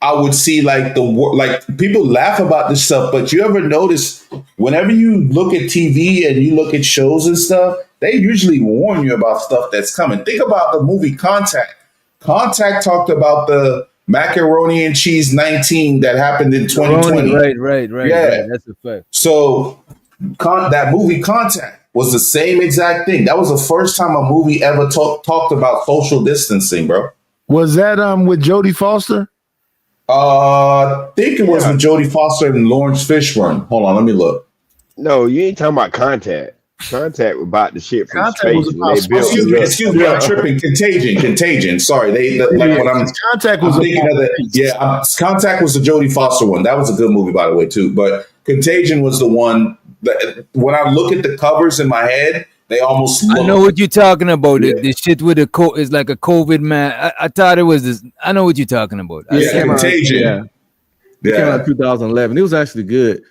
I would see like like people laugh about this stuff, but you ever notice whenever you look at TV and you look at shows and stuff, they usually warn you about stuff that's coming. Think about the movie Contact. Contact talked about the macaroni and cheese 19 that happened in 2020. Right. Yeah. That's a fact. So that movie Contact was the same exact thing. That was the first time a movie ever talked about social distancing, bro. Was that with Jodie Foster? I think it was with Jodie Foster and Lawrence Fishburne. Hold on, let me look. No, you ain't talking about Contact. Contact was about the shit from Contact space. was when about they built space. the Excuse me, I'm tripping. Contagion. Sorry, like when I'm Contact was thinking of the Contact was the Jodie Foster one. That was a good movie, by the way, too. But Contagion was the one that when I look at the covers in my head, they almost look. I know what you're talking about. Yeah. The shit with the is like a COVID man. I thought it was this. I know what you're talking about. Yeah, Contagion. It came out in 2011. It was actually good.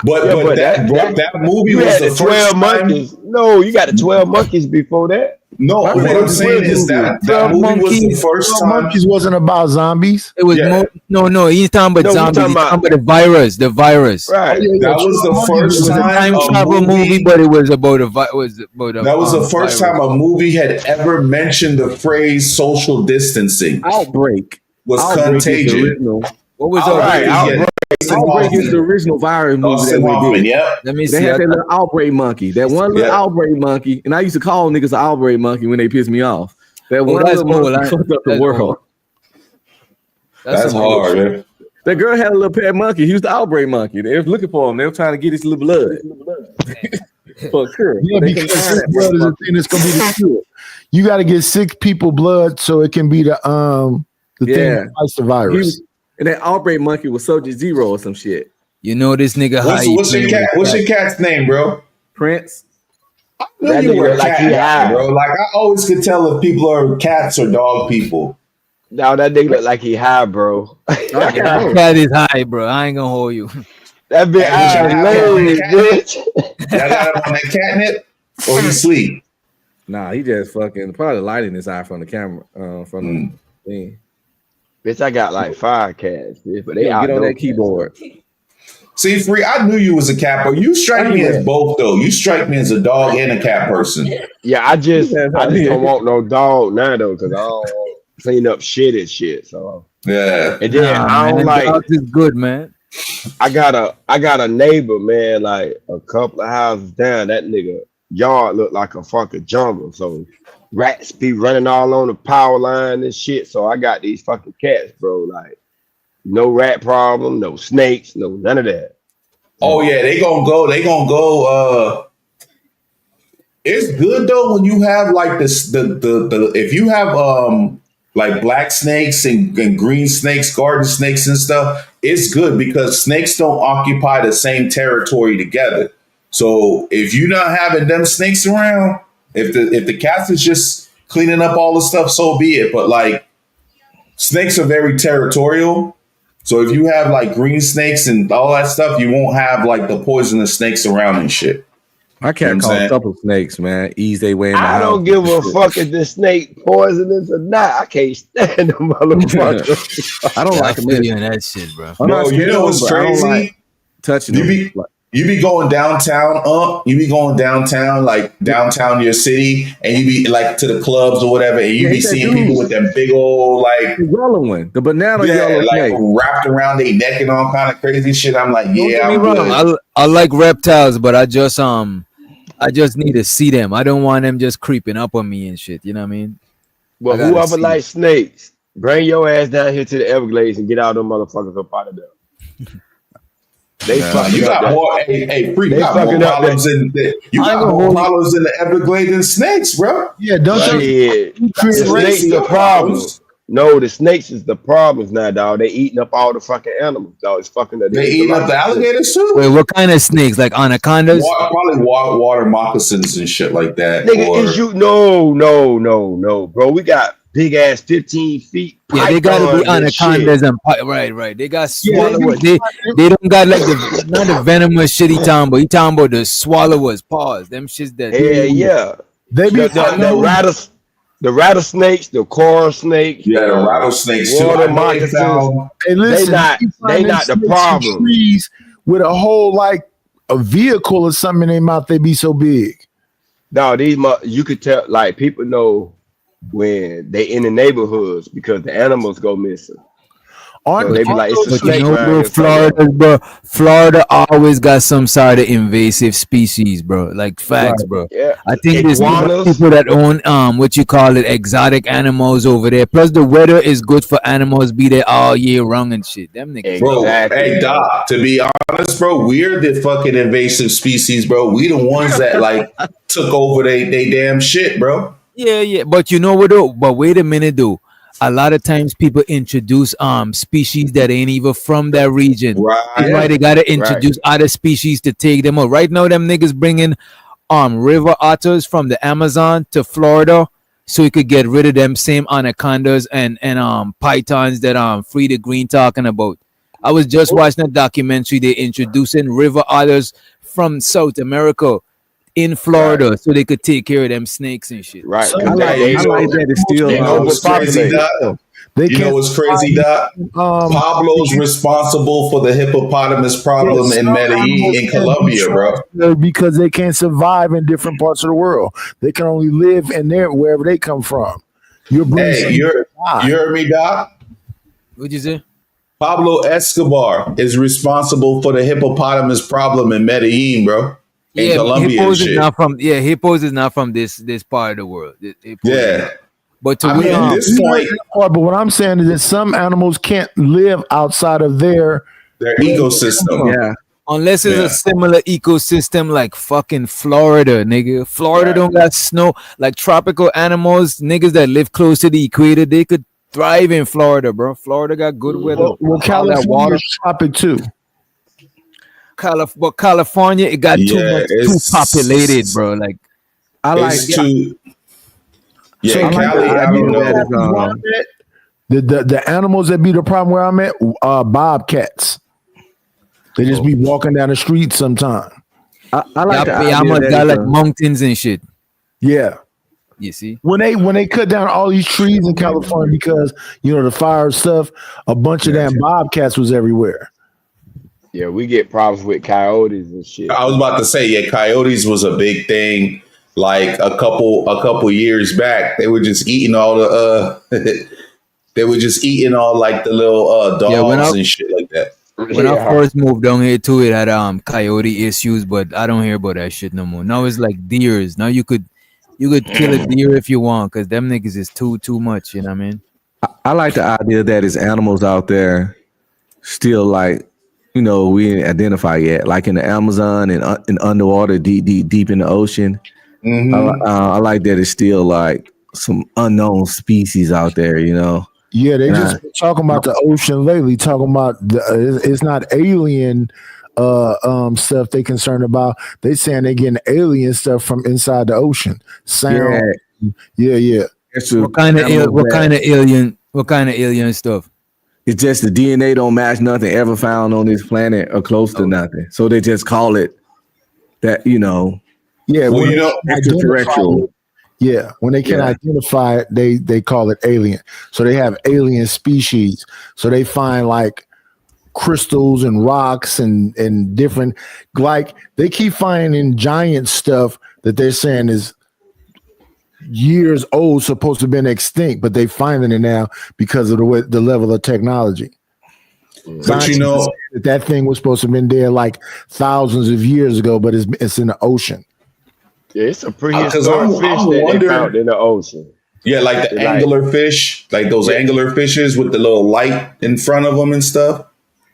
But that movie You was had the the 12 first time. monkeys. No, you got the 12 monkeys before that. No, what I'm saying is that movie was the first time. Monkeys wasn't about zombies. It was Yeah. no. He's talking about No, we zombies. talking He's talking about- about the virus. The virus. Right. That was the first It was a time time travel movie, but it was about a that was the first virus. time a movie had ever mentioned the phrase social distancing. Outbreak. Was Outbreak is the Contagion. original. What was Right, Outbreak. Outbreak is the original virus movie Dustin that we Hoffman, did. yeah. Let me They see. had that little outbreak monkey. That one little Yeah. outbreak monkey. And I used to call niggas an outbreak monkey when they pissed me off. That one that's little old, monkey fucked up the that's world. old. That's some old hard, shit. man. That girl had a little pet monkey. He was the outbreak monkey. They was looking for him. They were trying to get his little blood. For sure. Yeah, They because couldn't find this that blood is the motherfucker. thing that's gonna be the cure. You got to get 6 people blood so it can be the thing Yeah. that fights the He virus. was- and that outbreak monkey was Soldier Zero or some shit. You know this nigga. how he What's your playing cat? with What's that. your cat's name, bro? Prince. I knew That you nigga were a look like cat he guy, high. bro. Like I always could tell if people are cats or dog people. Now that nigga look like he high, bro. That cat is high, bro. I ain't gonna hold you. That bitch Hey, high you got him on hilarious, the bitch. Y'all got him on that catnip, or he sleep? Nah, he just fucking probably lighting his eye from the camera, from the thing. Bitch, I got like 5 cats, bitch, but they Yeah, get on outdoor that keyboard. See, Free, I knew you was a cat, but you strike me as both though. You strike me as a dog and a cat person. Yeah, I just Yeah, don't want no dog now though, because I don't want to clean up shit and shit. So Yeah. and then I don't Man, like. dogs is good, man. I got a neighbor, man, like a couple of houses down. That nigga yard look like a fucking jungle. So rats be running all on the power line and shit. So I got these fucking cats, bro. Like no rat problem, no snakes, no none of that. Oh yeah, they gonna go. It's good though when you have like this the if you have like black snakes and green snakes, garden snakes and stuff. It's good because snakes don't occupy the same territory together. So if you're not having them snakes around, if the cats is just cleaning up all the stuff, so be it. But like snakes are very territorial. So if you have like green snakes and all that stuff, you won't have like the poisonous snakes around and shit. My cat You know what I'm caught a saying? couple snakes, man. Ease their way in the I house. don't give a fuck if the snake poisonous or not. I can't stand the motherfucker. I don't I like them. feel you in that shit, bro. I'm not Bro, you scared know of what's them, but I don't crazy? like touching You them. be You be going downtown, you be going downtown, like downtown your city, and you be like to the clubs or whatever, and you be seeing people with them big old like the yellow one, the banana yellow like snake. wrapped around their neck and all kind of crazy shit. I'm like, Don't yeah, get me I'm wrong. good. I like reptiles, but I just need to see them. I don't want them just creeping up on me and shit. You know what I mean? Well, I gotta whoever see likes snakes, bring your ass down here to the Everglades and get all them motherfuckers up out of there. They fucking you up got that. more, hey, freak, They you got more fucking up problems that. you got more problems in the Everglades than snakes, bro. Yeah, don't Shit. you The snakes the problem. No, the snakes is the problems now, dog. They eating up all the fucking animals, dog. It's fucking They eating up the alligators too? Wait, what kind of snakes? Like anacondas? Probably water moccasins and shit like that. Nigga, is you no, bro. We got big ass 15 feet. Yeah, they gotta be pythons anacondas shit. and right. They got swallowers. They don't got like not the venomous shit he talking about. He talking about the swallowers. Pause. Them shits that. Yeah. They be the rattlesnakes, the coral snakes, the rattlesnakes too. water moccasins. Hey, listen, they not the problem. Trees with a whole like a vehicle or something in their mouth, they be so big. No, you could tell, like, people know when they in the neighborhoods because the animals go missing. So they be like, it's a snake. Florida always got some sort of invasive species, bro. Like facts, bro. Yeah. I think there's people that own what you call it, exotic animals over there. Plus the weather is good for animals be there all year round and shit. Them niggas. Bro, hey Doc, to be honest, bro, we're the fucking invasive species, bro. We the ones that like took over they damn shit, bro. Yeah. But you know what though? But wait a minute though. A lot of times people introduce species that ain't even from that region. Right. That's why they gotta introduce other species to take them out. Right now, them niggas bringing river otters from the Amazon to Florida so we could get rid of them same anacondas and pythons that Frida Green talking about. I was just watching a documentary. They introducing river otters from South America in Florida so they could take care of them snakes and shit. Right. I like that it's still You know what's crazy, Doc? You know what's crazy, Doc? Pablo's responsible for the hippopotamus problem in Medellin, in Colombia, bro. Because they can't survive in different parts of the world. They can only live in there wherever they come from. You heard me, Doc? What'd you say? Pablo Escobar is responsible for the hippopotamus problem in Medellin, bro. In Colombia hippos is not from this part of the world. But to this point, but what I'm saying is that some animals can't live outside of their ecosystem. Yeah. Unless it's a similar ecosystem like fucking Florida, nigga. Florida don't got snow. Like tropical animals, niggas that live close to the equator, they could thrive in Florida, bro. Florida got good weather. Well, California is tropic too. But California, it got too populated, bro. Like I like too. Yeah, So Cali, I don't know. The animals that be the problem where I'm at, bobcats. They just be walking down the street sometime. I like got like mountains and shit. Yeah. You see? When they cut down all these trees in California because the fire stuff, a bunch of damn bobcats was everywhere. Yeah, we get problems with coyotes and shit. I was about to say, coyotes was a big thing. Like a couple years back, they were just eating all the they were just eating all like the little dogs and shit like that. When I first moved down here too, it had coyote issues, but I don't hear about that shit no more. Now it's like deers. Now you could kill a deer if you want, because them niggas is too much. You know what I mean? I like the idea that it's animals out there still like. We didn't identify yet, like in the Amazon and underwater, deep in the ocean. Mm-hmm. I like that it's still like some unknown species out there, Yeah, they just been talking about the ocean lately, talking about it's not alien stuff they concerned about. They saying they getting alien stuff from inside the ocean. Sound. Yeah. What kind of alien stuff? It's just the DNA don't match nothing ever found on this planet or close to nothing. So they just call it that, Yeah, well, extraterrestrial. Yeah, when they can identify it, they call it alien. So they have alien species. So they find like crystals and rocks and different, like they keep finding giant stuff that they're saying is years old, supposed to have been extinct, but they finding it now because of the level of technology. But you know, that thing was supposed to have been there like thousands of years ago, but it's in the ocean. Yeah, it's a prehistoric fish that they found in the ocean. Yeah, like the angular fish, like those angular fishes with the little light in front of them and stuff.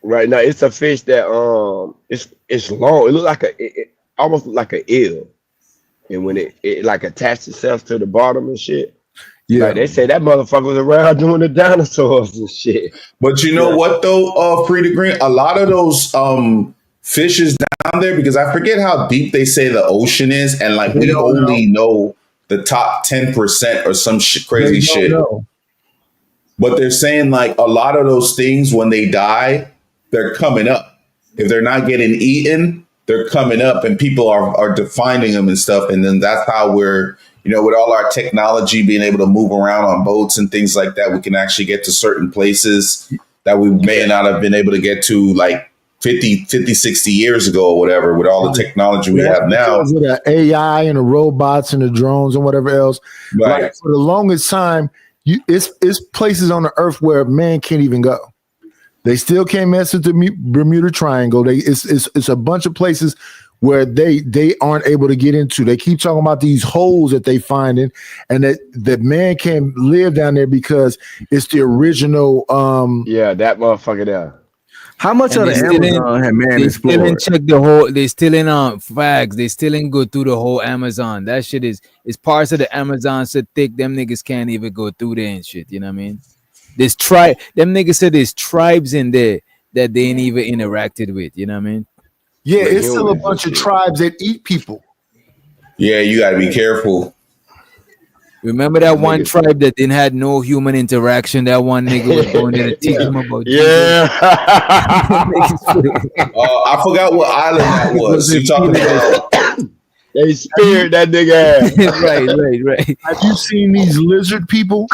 Right now, it's a fish that it's long. It looks like it almost like an eel, and when it like attached itself to the bottom and shit. Yeah, like they say that motherfucker was around doing the dinosaurs and shit. But you know what though, Free Green, a lot of those fishes down there, because I forget how deep they say the ocean is, and like we only know the top 10% or some crazy shit. But they're saying like a lot of those things when they die, they're coming up. If they're not getting eaten, they're coming up, and people are defining them and stuff. And then that's how we're, you know, with all our technology being able to move around on boats and things like that, we can actually get to certain places that we may not have been able to get to like 50, 60 years ago or whatever, with all the technology we have now. With the AI and the robots and the drones and whatever else. Right. Like for the longest time, it's places on the earth where man can't even go. They still can't mess with the Bermuda Triangle. It's a bunch of places where they aren't able to get into. They keep talking about these holes that they finding, and that man can't live down there because it's the original. That motherfucker there. How much of the Amazon have man explored? Still ain't check the whole. They still in fags. They still ain't go through the whole Amazon. That shit is parts of the Amazon so thick them niggas can't even go through there and shit. You know what I mean? There's them niggas said there's tribes in there that they ain't even interacted with. You know what I mean? Yeah, it's still a bunch of tribes that eat people. Yeah, you got to be careful. Remember that one tribe that didn't had no human interaction? That one nigga was going there to teach them about I forgot what island that was. You talking about? They speared that nigga. right. Have you seen these lizard people?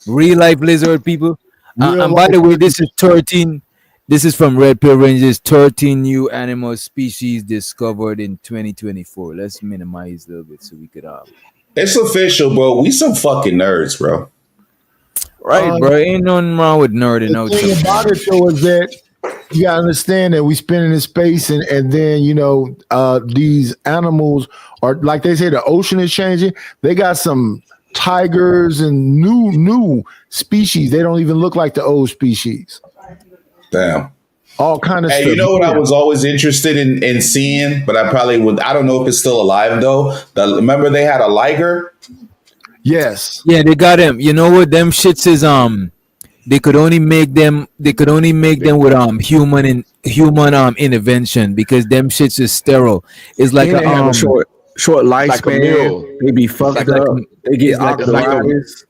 Real life lizard people. And by the way, this is 13. This is from Red Pill Rangers. 13 new animal species discovered in 2024. Let's minimize a little bit so we could It's official, bro. We some fucking nerds, bro. Right, bro. Ain't nothing wrong with nerding out. The thing about it though is that you gotta understand that we spinning in space, and then these animals are, like they say, the ocean is changing. They got some tigers and new species. They don't even look like the old species. Damn. All kind of stuff. You know what I was always interested in seeing, but I probably would. I don't know if it's still alive though. Remember they had a liger? Yes. Yeah, they got him. You know what? Them shits is they could only make them with human intervention, because them shits is sterile. It's like a short lifespan. They be fucked up. They get arthritis.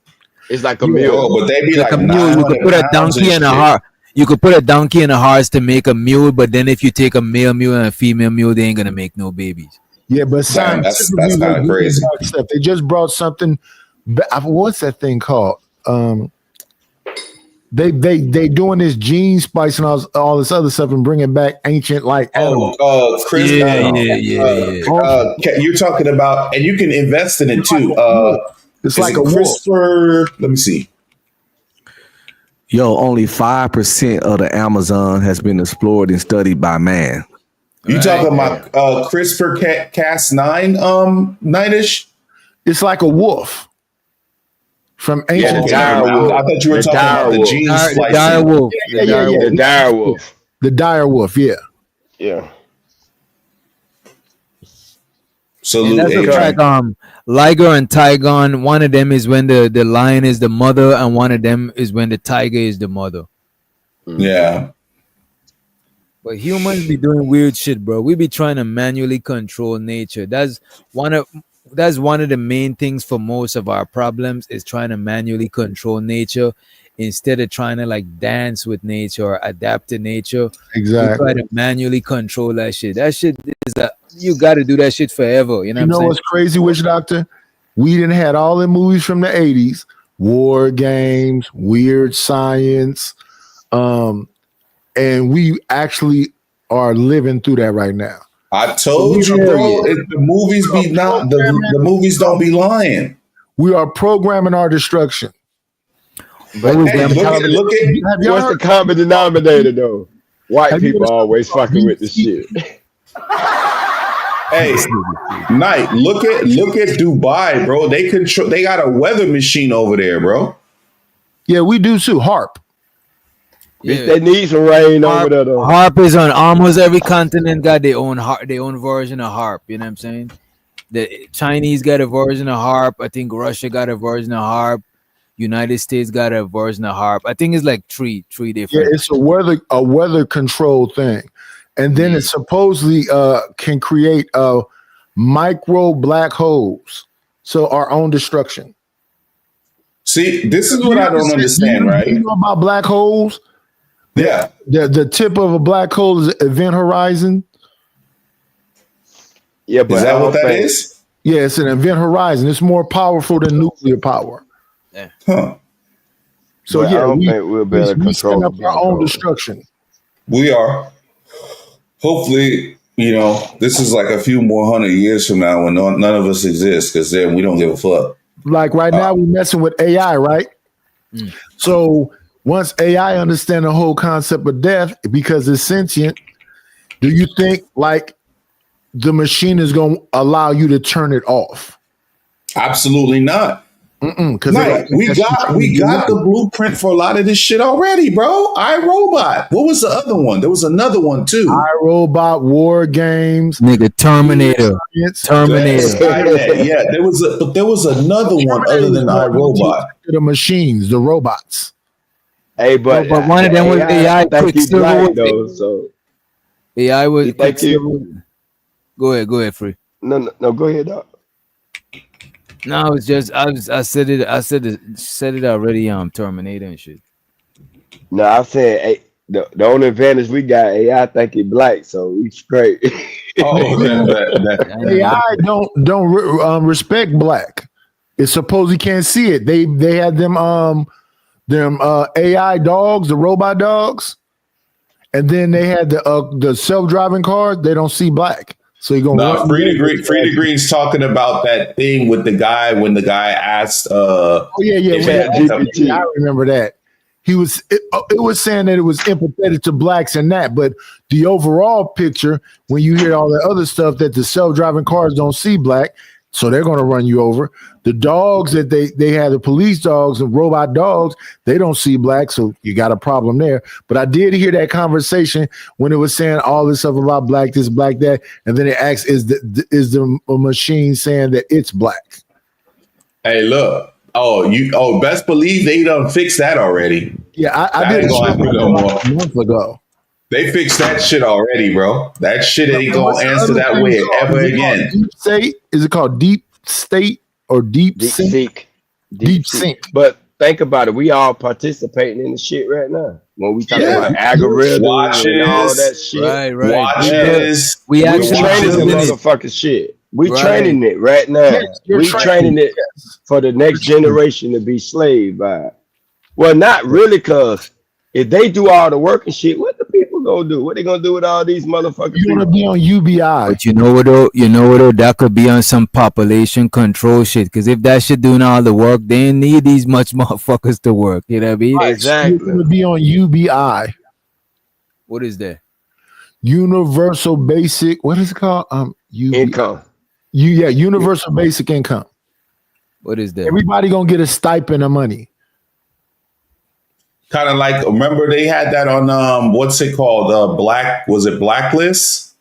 It's like a mule, but they be like a mule. You could put a donkey and a horse. You could put a donkey and a horse to make a mule, but then if you take a male mule and a female mule, they ain't gonna make no babies. Yeah, but that's kind of crazy. Stuff. They just brought something. What's that thing called? They doing this gene spice and all this other stuff and bringing back ancient animals. Chris, yeah. You're talking about, and you can invest in it too. It's like a CRISPR. Let me see. Yo, only 5% of the Amazon has been explored and studied by man. You talking about CRISPR Cas9 9ish? It's like a wolf from ancient. I thought you were talking about the gene splicing. The dire wolf. The dire wolf, yeah. Yeah. Salute. That's a track. Liger and Tigon. One of them is when the lion is the mother, and one of them is when the tiger is the mother. Yeah. But humans be doing weird shit, bro. We be trying to manually control nature. That's one of the main things for most of our problems, is trying to manually control nature instead of trying to like dance with nature or adapt to nature. Exactly. We try to manually control that shit. That shit is you got to do that shit forever. You know what I'm saying? What's crazy, Witch Doctor? We didn't had all the movies from the 80s, War Games, Weird Science, and we actually are living through that right now. I told you, bro. The movies be not the movies don't be lying. We are programming our destruction. But hey, look at what's the common denominator though? White people always fucking with the shit. Hey, Knight, look at Dubai, bro. They got a weather machine over there, bro. Yeah, we do too. HARP. Yeah. They need some rain over there though. HARP is on almost every continent. Got their own version of HARP. You know what I'm saying? The Chinese got a version of HARP. I think Russia got a version of HARP. United States got a version of HARP. I think it's like three different. Yeah, it's a weather control thing, and then it supposedly can create micro black holes. So our own destruction. See, this is what I don't understand, right? You know about black holes? Yeah. The tip of a black hole is event horizon. Yeah, but is that what that is? Yeah, it's an event horizon. It's more powerful than nuclear power. Yeah. Huh. So I don't think we'll be able to control set up our own destruction. We are. Hopefully, this is like a few more 100 years from now when none of us exist, because then we don't give a fuck. Like right now, we're messing with AI, right? So once AI understand the whole concept of death because it's sentient, do you think like the machine is going to allow you to turn it off? Absolutely not. Because we got the blueprint for a lot of this shit already, bro. iRobot. What was the other one? There was another one too. iRobot, War Games, nigga, Terminator. Yeah, there was another one other than iRobot. The machines, the robots. Hey, but one of them was AI. So AI was. Go ahead, Free. No, go ahead, dog. No, it's just I said it already. Terminator and shit. No, I said hey, the only advantage we got AI think he black, so we straight. AI don't respect black. It's supposed he can't see it. They had them AI dogs, the robot dogs, and then they had the self-driving cars. They don't see black. So you gonna Free to Green's talking about that thing with the guy when the guy asked I remember that. It was saying that it was empathetic to blacks and that, but the overall picture, when you hear all the other stuff that the self-driving cars don't see black, so they're gonna run you over. The dogs that they had, the police dogs and robot dogs, they don't see black, so you got a problem there. But I did hear that conversation when it was saying all this stuff about black this, black that, and then it asks, is the machine saying that it's black? Hey, look. Best believe they done fixed that already. Yeah, I did no more. A month ago. They fixed that shit already, bro. That shit ain't gonna answer that way ever again. Deep State? Is it called Deep State or Deep Sink? Deep Sink. But think about it. We all participating in the shit right now. When we talk about algorithms and all that shit. Right. Watches. We actually training the motherfucking shit. We training it right now. We training it for the next generation to be slaved by. Well, not really, because if they do all the work and shit, what the people gonna do? What they gonna do with all these motherfuckers? You wanna be on UBI. But you know what though, that could be on some population control shit. Because if that shit doing all the work, they ain't need these much motherfuckers to work. You know what I mean? Exactly. You're gonna be on UBI. What is that? Universal Basic. What is it called? Income. Universal Basic Income. What is that? Everybody gonna get a stipend of money. Kind of like, remember they had that on what's it called? Blacklist?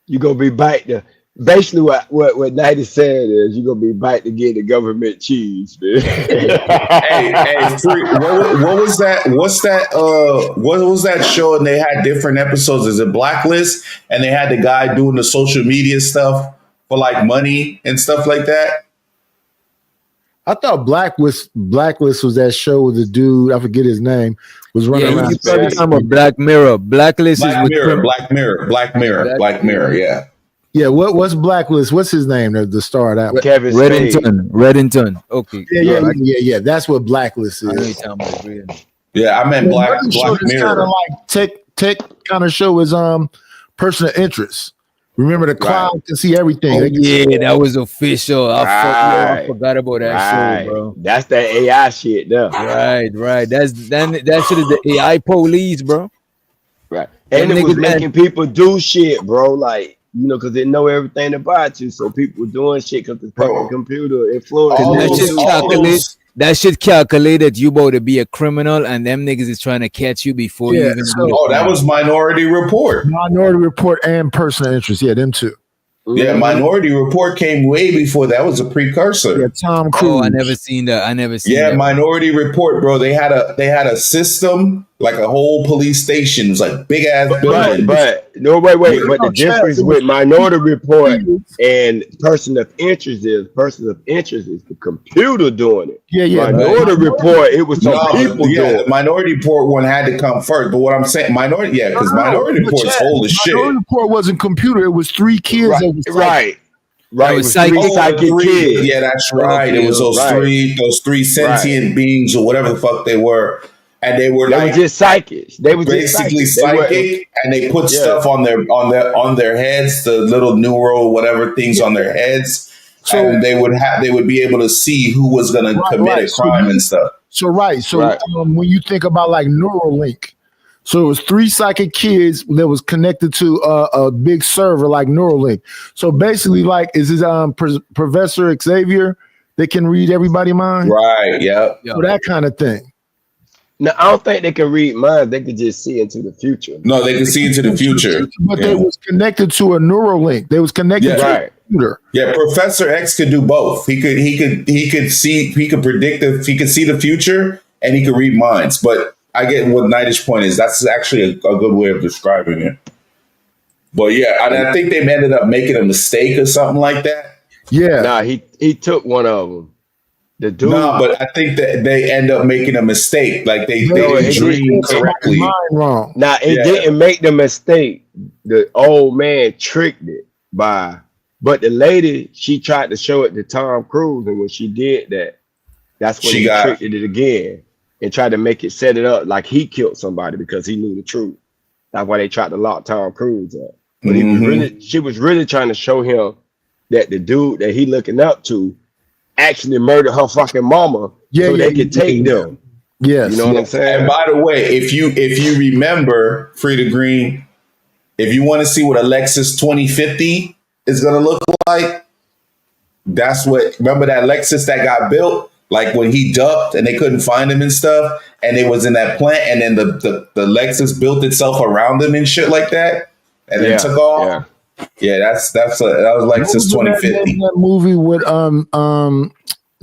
You gonna be back to basically what Nighty said is you gonna be back to get the government cheese, man. hey, Free, what was that? What was that show? And they had different episodes. Is it Blacklist? And they had the guy doing the social media stuff for like money and stuff like that. I thought Blacklist was that show with the dude, I forget his name, was running around. You're talking about Black Mirror. Blacklist is with Black Mirror, yeah. Yeah, what's Blacklist? What's his name? The star of that one? Kevin Reddington. Okay. Yeah. That's what Blacklist is. Yeah, I meant Black Mirror. Kind of like tech kind of show is Person of Interest. Remember the cloud can see everything. Oh, They can yeah, see that was official. I forgot about that show, bro. That's that AI shit, though. Right. That shit is the AI police, bro. Right. And Them it was niggas making people do shit, bro. Like, you know, because they know everything about you. So people were doing shit because the fucking computer influenced. All That those- shit all calculate. those- That shit calculated you about to be a criminal, and them niggas is trying to catch you before you Yeah, even so- do Oh, that was Minority Report. Minority Report and Person of Interest. Yeah, them two. Yeah, Minority Report came way before. That was a precursor. Yeah, Tom Cruise. Oh, I never seen that. I never seen Yeah, that. Minority Report, bro. They had a system, like a whole police station. It was like big ass building. But no, wait. But the Chad, difference it was- with Minority Report and Person of Interest is the computer doing it. Yeah. Minority Report, it was some people doing the it. Minority Report one had to come first. But what I'm saying, Minority But Report's Chad, old as shit. Minority Report wasn't computer. It was 3 kids. that was Right. That It was was psychic. three psychic kids. Yeah, that's right. It was those Right. three sentient beings or whatever the fuck they were, and they were They like were just psychics. They were basically just psychic. psychic, and they put stuff on their heads, the little neural whatever things on their heads, and they would be able to see who was going to commit a crime and stuff. So when you think about like Neuralink, so it was 3 psychic kids that was connected to a big server like Neuralink. So basically, like, is this Professor Xavier that can read everybody's mind? Right. Yeah. So that kind of thing. No, I don't think they can read minds. They can just see into the future. No, they can see into the future. But they was connected to a Neuralink. They was connected to a computer. Yeah, Professor X could do both. He could predict he could see the future and he could read minds. But I get what Night's point is. That's actually a good way of describing it. But yeah, I think they ended up making a mistake or something like that. Yeah. Nah, he took one of them. The dude. No, but I think that they end up making a mistake. Like they didn't dream correctly. Wrong. Now it didn't make the mistake. The old man tricked it but the lady, she tried to show it to Tom Cruise, and when she did that, that's when he tricked it again and tried to set it up like he killed somebody because he knew the truth. That's why they tried to lock Tom Cruise up. But she was really trying to show him that the dude that he looking up to actually murdered her fucking mama so they could take them. Yes. You know what I'm saying? And by the way, if you remember Frida Green, if you want to see what a Lexus 2050 is going to look like, remember that Lexus that got built, like when he ducked and they couldn't find him and stuff, and it was in that plant, and then the Lexus built itself around him and shit like that, and then took off. Yeah, that was Lexus 2050. That movie with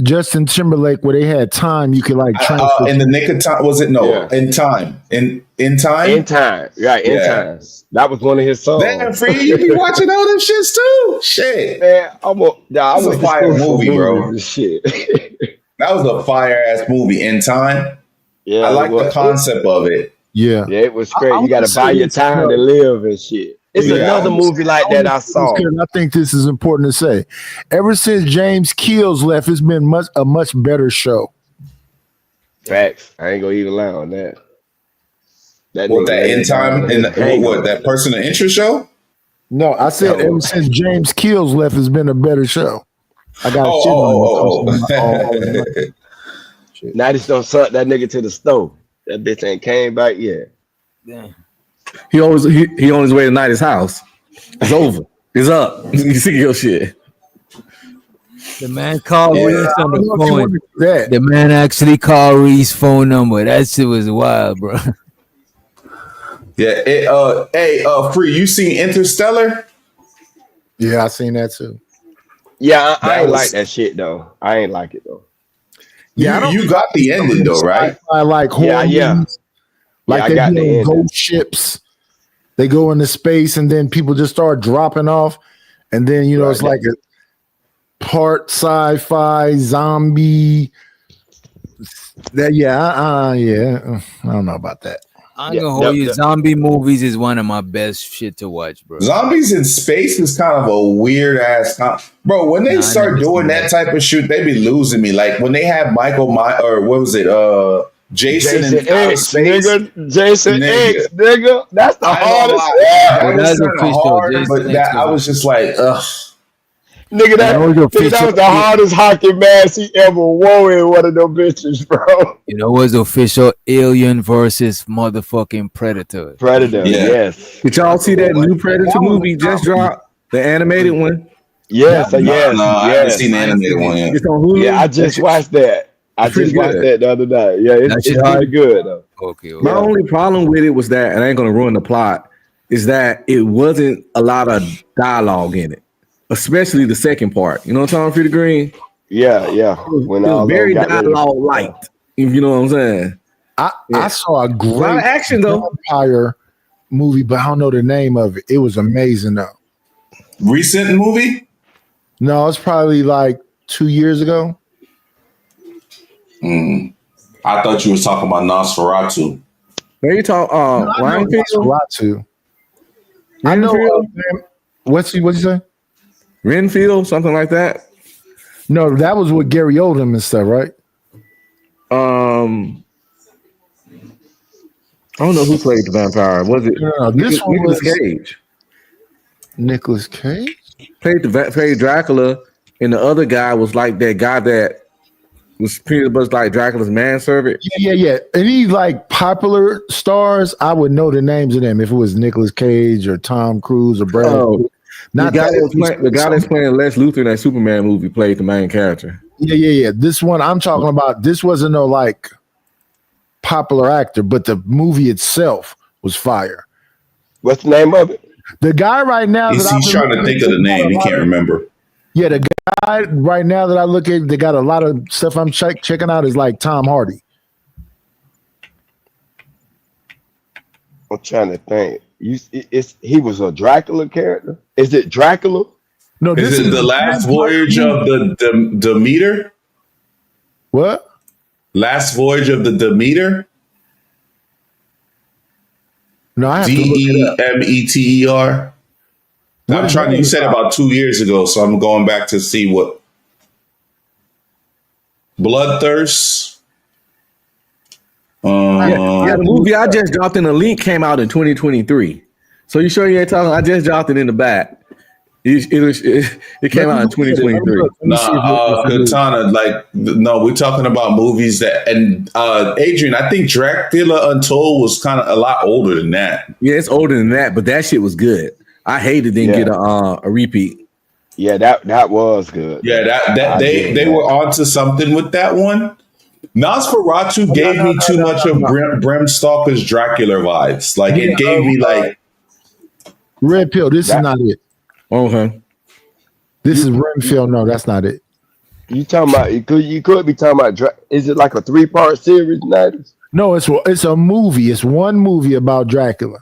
Justin Timberlake where they had time you could like transfer in the nick of time. Was it in time? In time? In time. Right, in time. That was one of his songs. Damn, Free, you be watching all them shits too? Shit. Man, I was a fire movie, bro. Shit. That was a fire ass movie. In Time. Yeah, I like the concept of it. Yeah. Yeah, it was great. You got to buy your time to live and shit. It's another movie like that I saw. I think this is important to say. Ever since James Keels left, it's been a much better show. Facts. I ain't gonna even lie on that. That In Time that Person of Interest show? No, I said ever since James Keels left, it's been a better show. I got Now just don't suck that nigga to the stove. That bitch ain't came back yet. Damn. He on his way to Night's house. It's over. It's up. You see your shit. The man called Reese on the phone. That. The man actually called Reese's phone number. That shit was wild, bro. Yeah. Free. You seen Interstellar? Yeah, I seen that too. Yeah, I ain't like that shit though. I ain't like it though. Yeah, you got the ending though, right? I like horror movies. Like they do ghost ships. They go into space and then people just start dropping off. And then, it's like a part sci-fi, zombie. I don't know about that. I'm gonna hold you. Zombie movies is one of my best shit to watch, bro. Zombies in space is kind of a weird ass, bro. When they start doing that type of shoot, they be losing me. Like when they had Michael or what was it? Jason Jason and outer X, space. nigga. Jason Nigga. X, nigga. That's the I ain't gonna hardest lie, one. that was That's kind of official. hard, Jason but X that I was was just like, ugh. Nigga, that was that official. was the hardest hockey mask he ever wore in one of them bitches, bro. You know, was official Alien versus motherfucking Predator. Predator, Yeah. yes. Did y'all see that new Predator movie just dropped? The animated one. Yes, yes, No, I haven't seen the I ain't animated seen one it. yet. It's on Hulu. Yeah, I just watched that. I It's pretty just watched good. that the other night. Yeah, That it's shit pretty hard? good though. Okay. My Yeah. only problem with it was that, and I ain't gonna ruin the plot, is that it wasn't a lot of dialogue in it, especially the second part. You know what I'm talking, Free Green? Yeah, yeah. It When was all of them very got ready to- dialogue light. If you know what I'm saying. I saw a A lot of great action though. vampire movie, but I don't know the name of it. It was amazing though. Recent movie? No, it's probably like 2 years ago. I thought you was talking about Nosferatu. There you talk. Ryan Field, Nosferatu. I know. Renfield, What's he say? Renfield, something like that. No, that was with Gary Oldman and stuff, right? I don't know who played the vampire. Was it No, this one Nicolas was Cage? Nicolas Cage. Played Dracula, and the other guy was like that guy that was pretty much like Dracula's manservant. Yeah. Any like popular stars, I would know the names of them if it was Nicolas Cage or Tom Cruise or Brad. Oh, Not the guy, that. the guy that's playing Lex Luthor in that Superman movie played the main character. Yeah. This one I'm talking about. This wasn't no like popular actor, but the movie itself was fire. What's the name of it? The guy right now He's trying to think of the name. He can't remember. Yeah, the guy right now that I look at, they got a lot of stuff I'm checking out is like Tom Hardy. I'm trying to think. He was a Dracula character. Is it Dracula? No, this Is it the last voyage of the Demeter? What? Last voyage of the Demeter? No, I have to look it up. Demeter. I'm trying to. You said about 2 years ago, so I'm going back to see what. Bloodthirst. Yeah, the movie I just dropped in the link came out in 2023. So you sure you ain't talking? I just dropped it in the back. It came out in 2023. Katana, no, we're talking about movies that, and Adrian, I think Dracula Untold was kind of a lot older than that. Yeah, it's older than that, but that shit was good. I hated didn't get a repeat. Yeah, that was good. Yeah, that they were onto something with that one. Nosferatu gave me too much of Bram Stoker's Dracula vibes. Like it gave me like Red Pill. This is not it. Okay. This is Renfield. No, that's not it. You talking about? You could be talking about. Is it like a 3-part series, Nighters? No, it's a movie. It's one movie about Dracula.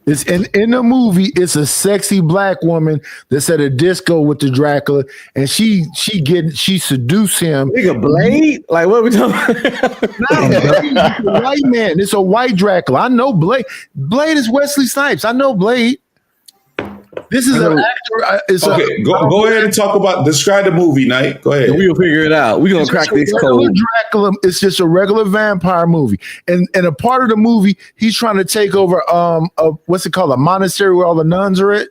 It's in the movie. It's a sexy black woman that's at a disco with the Dracula, and she seduce him. Nigga, Blade? Like what we talking about? It's a white man. It's a white Dracula. I know Blade. Blade is Wesley Snipes. I know Blade. This is an actor. Okay, go ahead and describe the movie, Knight. Go ahead. We'll figure it out. We're gonna crack this code. Dracula. It's just a regular vampire movie, and a part of the movie, he's trying to take over what's it called, a monastery where all the nuns are at.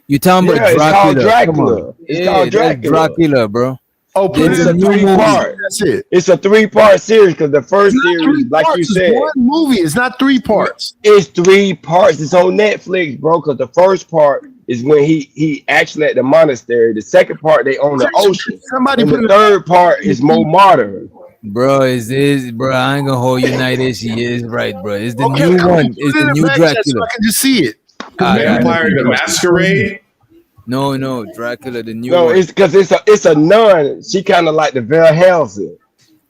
You talking about It's called Dracula? Dracula. It's called Dracula, bro. Oh, it's a 3-part. That's it. It's a 3-part series because the first series, like you said, it's one movie. It's not 3 parts. It's 3 parts. It's on Netflix, bro. Because the first part is when he actually at the monastery. The second part they on the ocean. And the third part is more modern. Bro, bro? I ain't gonna hold you night. She is right, bro. It's the new one. It's the new Dracula. So I can just see it. Vampire the Masquerade. No, Dracula, the new No, one. it's because it's a nun. She kind of like the Van Helsing.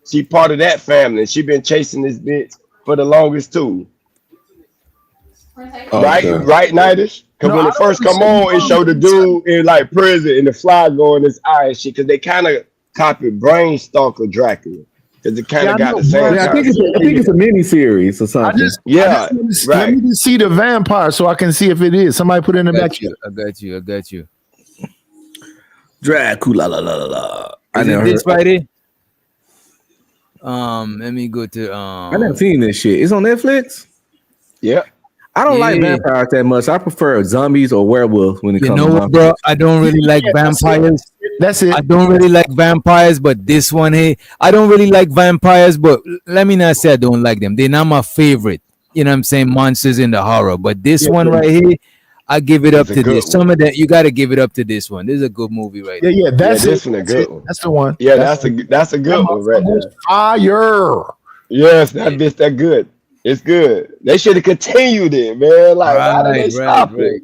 She part of that family. She been chasing this bitch for the longest too. Okay. Right, Nightish? Because when it first come on, it showed the dude in like prison and the fly go in his eye and shit. Because they kind of copied Brain Stalker Dracula. Because it kind of got the same. I think it's a mini series or something. Right. Let me just see the vampire so I can see if it is. Somebody put it in the back. I got you. Dracula. La la la la. I Is never it this heard. Friday? Let me go to I never seen this shit. It's on Netflix. Yeah. I don't like vampires that much. I prefer zombies or werewolves when it You comes know to what, bro? zombies. I don't really like vampires. That's it. I don't really like vampires, but this one, hey, I don't really like vampires, but let me not say I don't like them. They're not my favorite. You know what I'm saying? Monsters in the horror. But this one right here, I give it up It's a to good this. one. Some of that you gotta give it up to this one. This is a good movie right Yeah, here. yeah, that's Yeah, it. this one a That's good it. one. That's the one. Yeah, That's that's a good one right there. fire. Yes, that bitch that good. It's good. They should have continued it, man. Like, why did they stop it?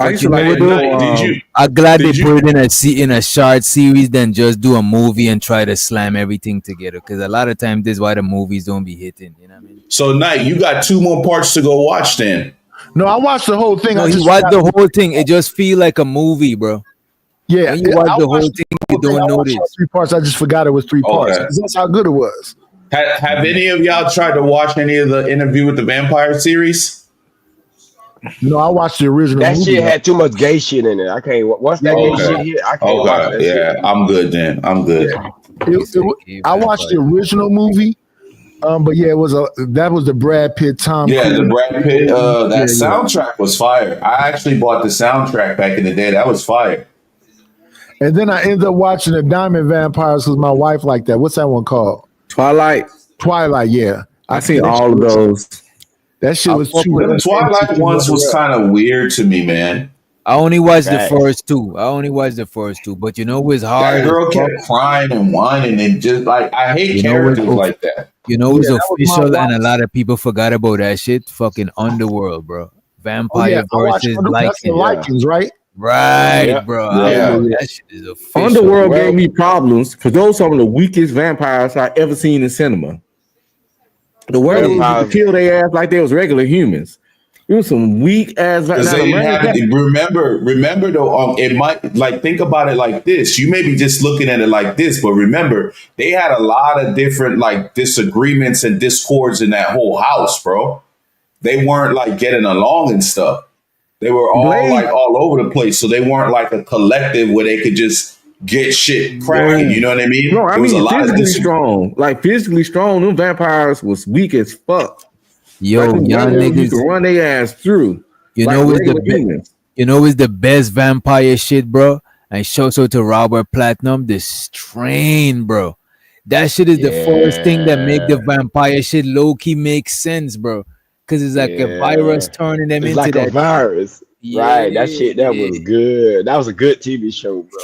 I But used you to know like what to though? know. Did you? I'm glad they Did you? put it in a short series than just do a movie and try to slam everything together. Because a lot of times this is why the movies don't be hitting. You know what I mean? So, Night, you got 2 more parts to go watch then. No, I watched the whole thing. No, I he just watched forgot. the whole thing. It just feel like a movie, bro. Yeah, When you watch I the whole watched thing, the you whole thing. don't I watched all notice. 3 parts. I just forgot it was 3 parts. Okay. 'Cause that's how good it was. Have any of y'all tried to watch any of the Interview with the Vampire series? No, I watched the original That movie. shit had too much gay shit in it. I can't. Once that gay Okay. shit hit, I can't watch that Okay. Yeah, shit. I'm good then. I'm good. I watched the original movie. But yeah, that was the Brad Pitt Tom Yeah, Cruise. the Brad Pitt, that Yeah. soundtrack was fire. I actually bought the soundtrack back in the day. That was fire. And then I ended up watching the Diamond Vampires because my wife liked that. What's that one called? Twilight. Twilight, yeah. I seen all of those. That shit was too. The Twilight ones was kind of weird to me, man. I only watched the Facts. first two. But you know what's hard? That girl as kept fuck? crying and whining and just like I hate You know characters what- like that. You know it's Yeah, that was my official, and a watch. lot of people forgot about that shit. Fucking Underworld, bro. Oh Vampire yeah, I watched versus that's the Lycan. Lycans, right? Right, Yeah. bro. Yeah. That shit is official. Underworld Well- gave me problems because those are some of the weakest vampires I ever seen in cinema. The werewolves Vampires. used to kill their ass like they was regular humans. It was some weak ass. Because they didn't have remember though, it might like think about it like this. You may be just looking at it like this, but remember, they had a lot of different like disagreements and discords in that whole house, bro. They weren't like getting along and stuff. They were all Blade. like all over the place. So they weren't like a collective where they could just get shit cracking. You know what I mean? No, I There was mean a lot of physically dis- strong. Like physically strong, them vampires was weak as fuck. Yo, Like, them y'all werewolves used niggas. to run their ass through. You like know it's regular the humans. You know it's the best vampire shit, bro. And shouts out to Robert Platinum, the strain, bro. That shit is the first thing that make the vampire shit low key make sense, bro. Cause it's like a virus turning them It's into like that a virus. Right. That shit, that was good. That was a good TV show, bro.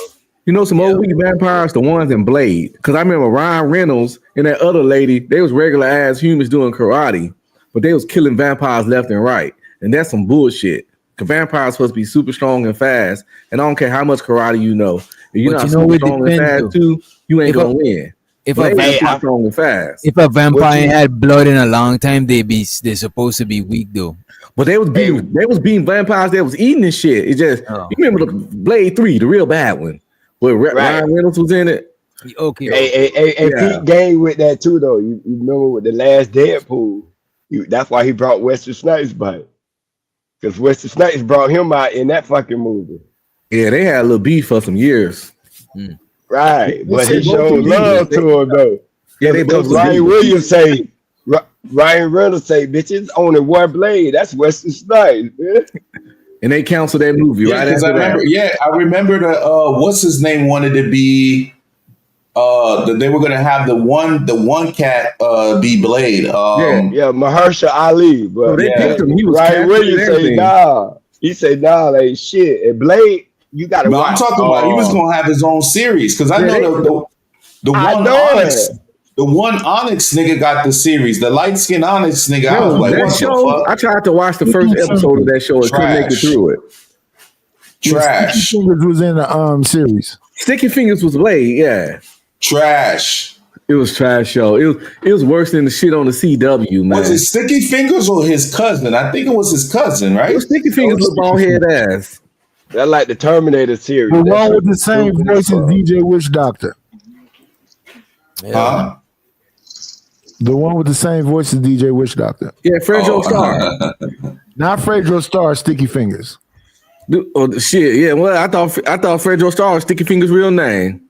You know some old weak vampires, the ones in Blade. Because I remember Ryan Reynolds and that other lady, they was regular ass humans doing karate, but they was killing vampires left and right. And that's some bullshit. Because vampires supposed to be super strong and fast. And I don't care how much karate you know. If you're But not you know super it strong and depends, fast though. too, you ain't If gonna a- win. If Blade a, is vamp- strong and fast. if a vampire had blood in a long time, they're supposed to be weak though. But they was beating vampires that was eating this shit. It just Oh. you remember the Blade 3, the real bad one, where Ryan Reynolds was in it. Okay. Hey, Yeah. Pete Gang with that too, though. You remember with the last Deadpool? That's why he brought Wesley Snipes back. Because Wesley Snipes brought him out in that fucking movie. Yeah, they had a little beef for some years. Right. But They he both showed was love demons. to him, though. Yeah, they Because both was Ryan demons. Williams say, Ryan Reynolds say, bitch, it's only one blade. That's Wesley Snipes, man. And they canceled that movie Yeah, right because after I remember the what's his name wanted to be they were gonna have the one cat be Blade. Yeah, Mahershala Ali. But So they picked him. He was Ryan casted Williams and say, everything. nah. He said, nah, that ain't shit. And Blade, you gotta No, watch. I'm talking about he was gonna have his own series because I Yeah, know the I one know Onyx, it. the one Onyx nigga got the series. The light skinned Onyx nigga. I was No, like, that what the show, fuck? I tried to watch the first episode of that show and couldn't make it Trash. through it. Trash. Fingers was in the series. Sticky Fingers was Blade, yeah. Trash. It was trash show. It was worse than the shit on the CW, man. Was it Sticky Fingers or his cousin? I think it was his cousin, It right? was Sticky Fingers with bald head ass. That's like the Terminator series. The That one shit with the was same stupid voice as as fuck. DJ Witch Doctor. Huh? The one with the same voice as DJ Witch Doctor. Yeah, Fredro Starr. Not Fredro Starr, Sticky Fingers. Oh shit, yeah. Well, I thought Fredro Starr was Sticky Fingers' real name.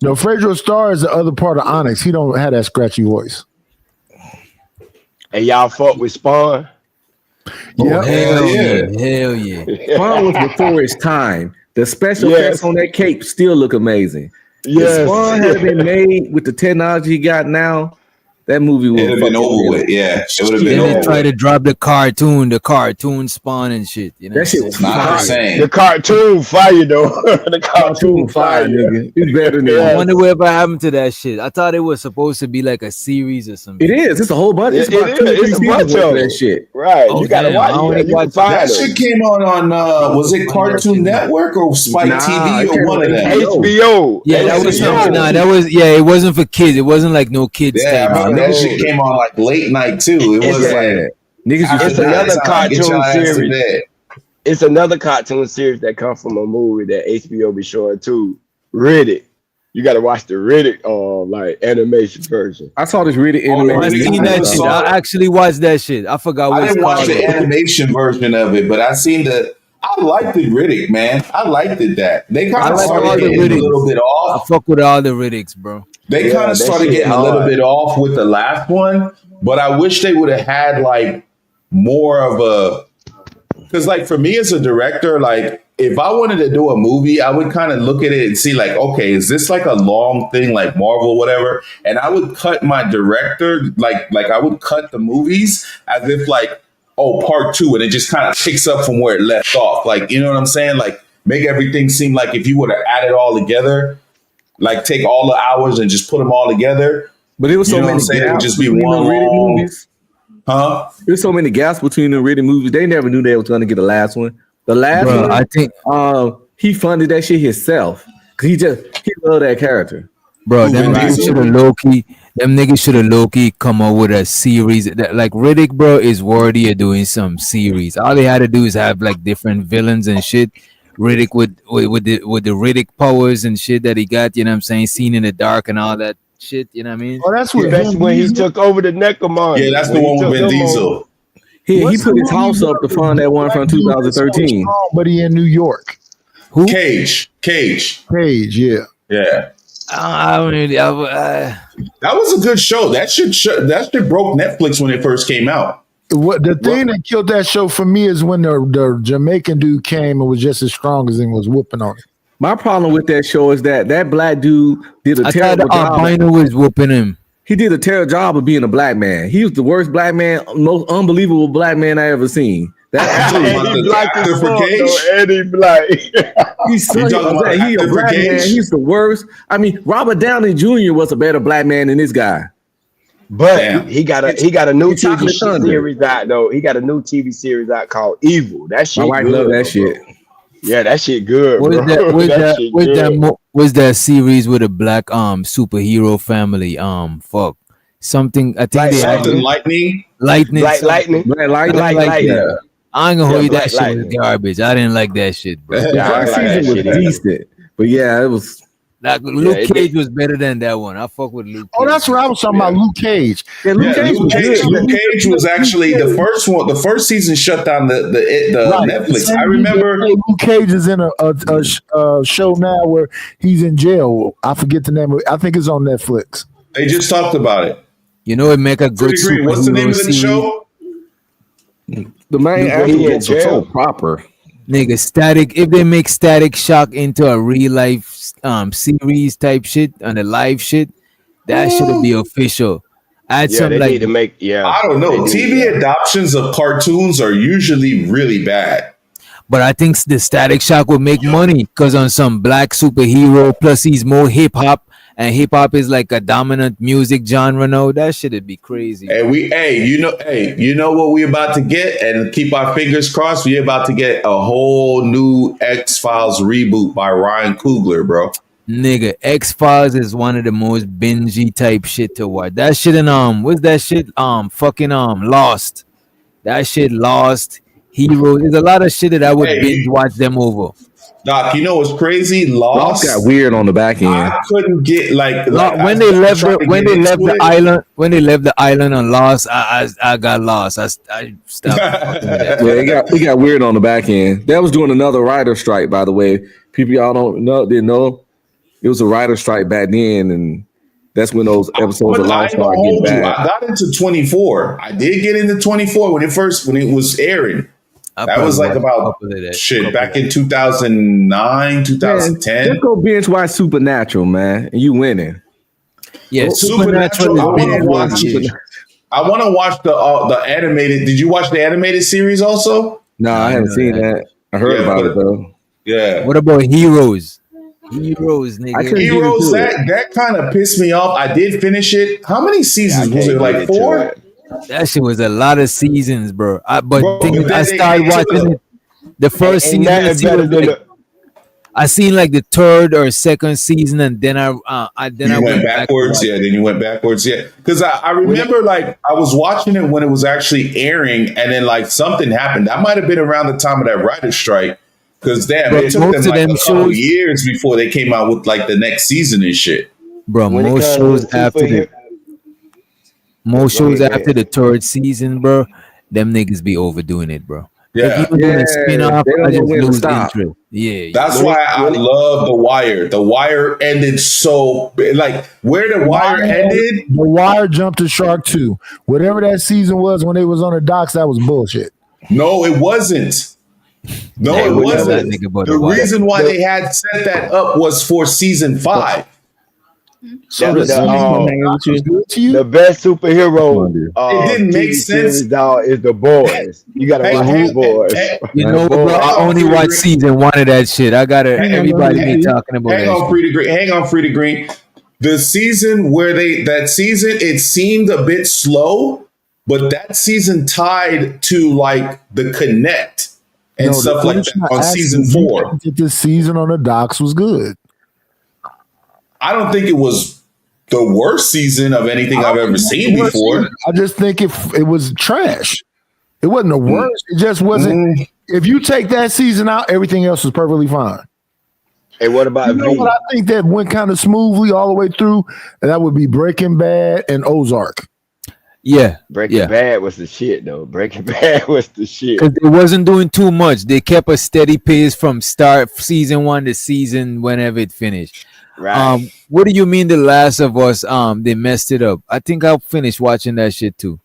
No, Fredro Starr is the other part of Onyx. He don't have that scratchy voice. And y'all fuck with Spawn? Yeah, Hell yeah. yeah. Hell yeah. Spawn was before its time. The special Yes. effects on that cape still look amazing. If Yes. Spawn had been made with the technology he got now, that movie would It'd have been over with. Yeah, it would have been Then they over try to with. drop the cartoon Spawn and shit. You know That what shit I'm was saying? Not the fire. same. The cartoon fire though. The Cartoon fire, nigga. It's better than I Yeah. wonder whatever happened to that shit. I thought it was supposed to be like a series or something. It is. It's a whole bunch. It's It about is. 2 or 3 It's a seasons bunch worth of of that them. shit. Right. Oh, You gotta damn. I watch only it. You can watched find That them. shit came on was it Cartoon shit. Network or Spike Nah, TV it or came one on of them? HBO. Yeah, that was HBO. something. Nah, that was it wasn't for kids. It wasn't like no kids Yeah, I thing. remember that shit came on like late night too. It was like Niggas after used It's to that another time, get your cartoon ass to series. bed. It's another cartoon series that comes from a movie that HBO be showing too. Riddick. You gotta watch the Riddick like animation version. I saw this really Oh, animated. I really? seen I that never shit. saw it. I actually watched that shit. I forgot what I it's didn't watch called. the animation version of it, but I seen the. I liked the Riddick, man. I liked it that they kind I of like all started the getting a Riddicks. little bit I off. fuck with all the Riddicks, bro. They Yeah, kind of that started shit getting a little hard. bit off with the last one, but I wish they would have had like more of a. Because like for me as a director, like if I wanted to do a movie, I would kind of look at it and see like, okay, is this like a long thing like Marvel, whatever? And I would cut my director, like I would cut the movies as if like, oh, part 2, and it just kind of picks up from where it left off. Like, you know what I'm saying? Like make everything seem like if you would have added all together, like take all the hours and just put them all together. But there was You so know what I'm many saying? It would gaps just be between the one Riddick long, movies. huh? There's so many gaps between the Riddick movies. They never knew they was going to get the last one. The last Bro, one, I think, he funded that shit himself because he loved that character. bro, Who, them Vin niggas Diesel? should have low key. Them niggas should have low key come up with a series. That, like Riddick, bro, is worthy of doing some series. All they had to do is have like different villains and shit. Riddick with the Riddick powers and shit that he got. You know what I'm saying? Seen in the dark and all that shit. You know what I mean? Oh, that's what Especially Vin when he Diesel. took over the Necromunda. Yeah, that's the When he one with took Vin them Diesel. over. He What's put the his movie house up to with fund that one black from dude that's so 2013. strong, but he in New York. Who? Cage. Page, yeah. Yeah. I don't really. That was a good show. That shit broke Netflix when it first came out. What the thing that killed that show for me is when the Jamaican dude came and was just as strong as him, was whooping on it. My problem with that show is that black dude did a I thought terrible the job. albino was whooping him. He did a terrible job of being a black man. He was the worst black man, most unbelievable black man I ever seen. That talking about And he the black as actor for fuck, Cage? though, and he black. he's so, You talking about he a actor for black man. Cage? He's the worst. I mean, Robert Downey Jr. was a better black man than this guy. But Damn. he got a new It's Chocolate TV Thunder. series out though. He got a new TV series out called Evil. That My shit wife good. love that bro. shit. Yeah, that shit good, Was bro. that shit was good. that was that series with a black superhero family? Fuck something. I think Like they had Something Lightning. lightning. Black something. Lightning. Black Lightning. Black like Lightning. Yeah. I ain't gonna hold you. Black That shit was Lightning. garbage. I didn't like that shit, bro. The Yeah, I first like that season was shit either. decent, but yeah, it was. Like Luke it Cage did. was better than that one. I fuck with Luke. Oh, Cage. that's what I was talking about. Luke Cage. Yeah, Luke Yeah, Cage Luke was Cage, good. Luke Cage was actually the first one. The first season shut down the Right. Netflix. Same I remember. reason Luke Cage is in a show now where he's in jail. I forget the name of it. I think it's on Netflix. They just talked about it. You know, it make a good Pretty green. What's the name of the series. show? The main Luke actor Cage in was so jail. proper. Nigga, Static. If they make Static Shock into a real life series type shit on the live shit, that should be official. Add Yeah, some they like need to make. Yeah, I don't know. they do, TV yeah. adoptions of cartoons are usually really bad. But I think the Static Shock would make money because on some black superhero, plus he's more hip hop, and hip hop is like a dominant music genre. No, that shit'd be crazy. And you know what we about to get, and keep our fingers crossed. We're about to get a whole new X-Files reboot by Ryan Coogler, bro. Nigga, X-Files is one of the most bingey type shit to watch. That shit in what's that shit? Fucking Lost. That shit Lost. Heroes. There's a lot of shit that I would Hey, binge watch them over. Doc, you know what's crazy? Lost Lost. got weird on the back end. I couldn't get like When they left the island on Lost, I got lost. I stopped. fucking with that. Yeah, it got weird on the back end. That was doing another writer strike, by the way. People y'all don't know, didn't know. it was a writer's strike back then, and that's when those episodes of Lost started getting bad. I got into 24. I did get into 24 when it was airing. That was like about back in 2009, 2010. Just go binge watch Supernatural, man, and you winning. Yeah, Supernatural. I want to watch the animated. Did you watch the animated series also? No, I haven't seen that. I heard about it though. Yeah. What about Heroes? Heroes, nigga. Heroes, that kind of pissed me off. I did finish it. How many seasons was it? Like 4? That shit was a lot of seasons, bro. I started watching it. The first season, I seen like the third or second season, and then I went backwards. Yeah, then you went backwards. Yeah, because I remember like I was watching it when it was actually airing, and then like something happened. That might have been around the time of that writer's strike. Because damn, it took them like a couple years before they came out with like the next season and shit. Bro, most shows after the third season, bro, them niggas be overdoing it, bro. Yeah, if you doing a spin-off, I just lose interest. Yeah, that's why I love The Wire. The Wire ended so like where The Wire ended. The Wire jumped to Shark 2. Whatever that season was when they was on the docks, that was bullshit. No, it wasn't. No, it wasn't. The reason why they had set that up was for season 5. So the best superhero it didn't make sense. Dog, is The Boys. You gotta watch The Boys. You know, bro, I only watched season 1 of that shit. I gotta everybody be talking about Hang on, Free to Green. The season where it seemed a bit slow, but that season tied to like the Connect and stuff like that on season 4. The season on the docks was good. I don't think it was the worst season of anything I've ever seen before. I just think it was trash. It wasn't the worst. It just wasn't. If you take that season out, everything else was perfectly fine. Hey, what about you know what I think that went kind of smoothly all the way through? And that would be Breaking Bad and Ozark. Yeah. Breaking Bad was the shit, though. Breaking Bad was the shit. Because it wasn't doing too much. They kept a steady pace from start season 1 to season whenever it finished. Right. What do you mean The Last of Us? They messed it up. I think I'll finish watching that shit too.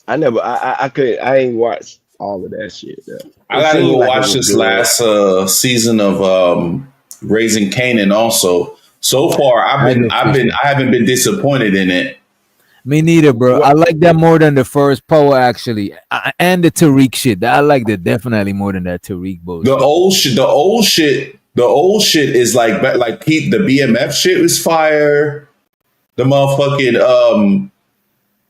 I ain't watched all of that shit. Though. I gotta go watch this last season of Raising Kanan also. So far, I haven't been disappointed in it. Me neither, bro. I like that more than the first Power, actually, and the Tariq shit. I like that definitely more than that Tariq bullshit. The old shit is like the BMF shit was fire. The motherfucking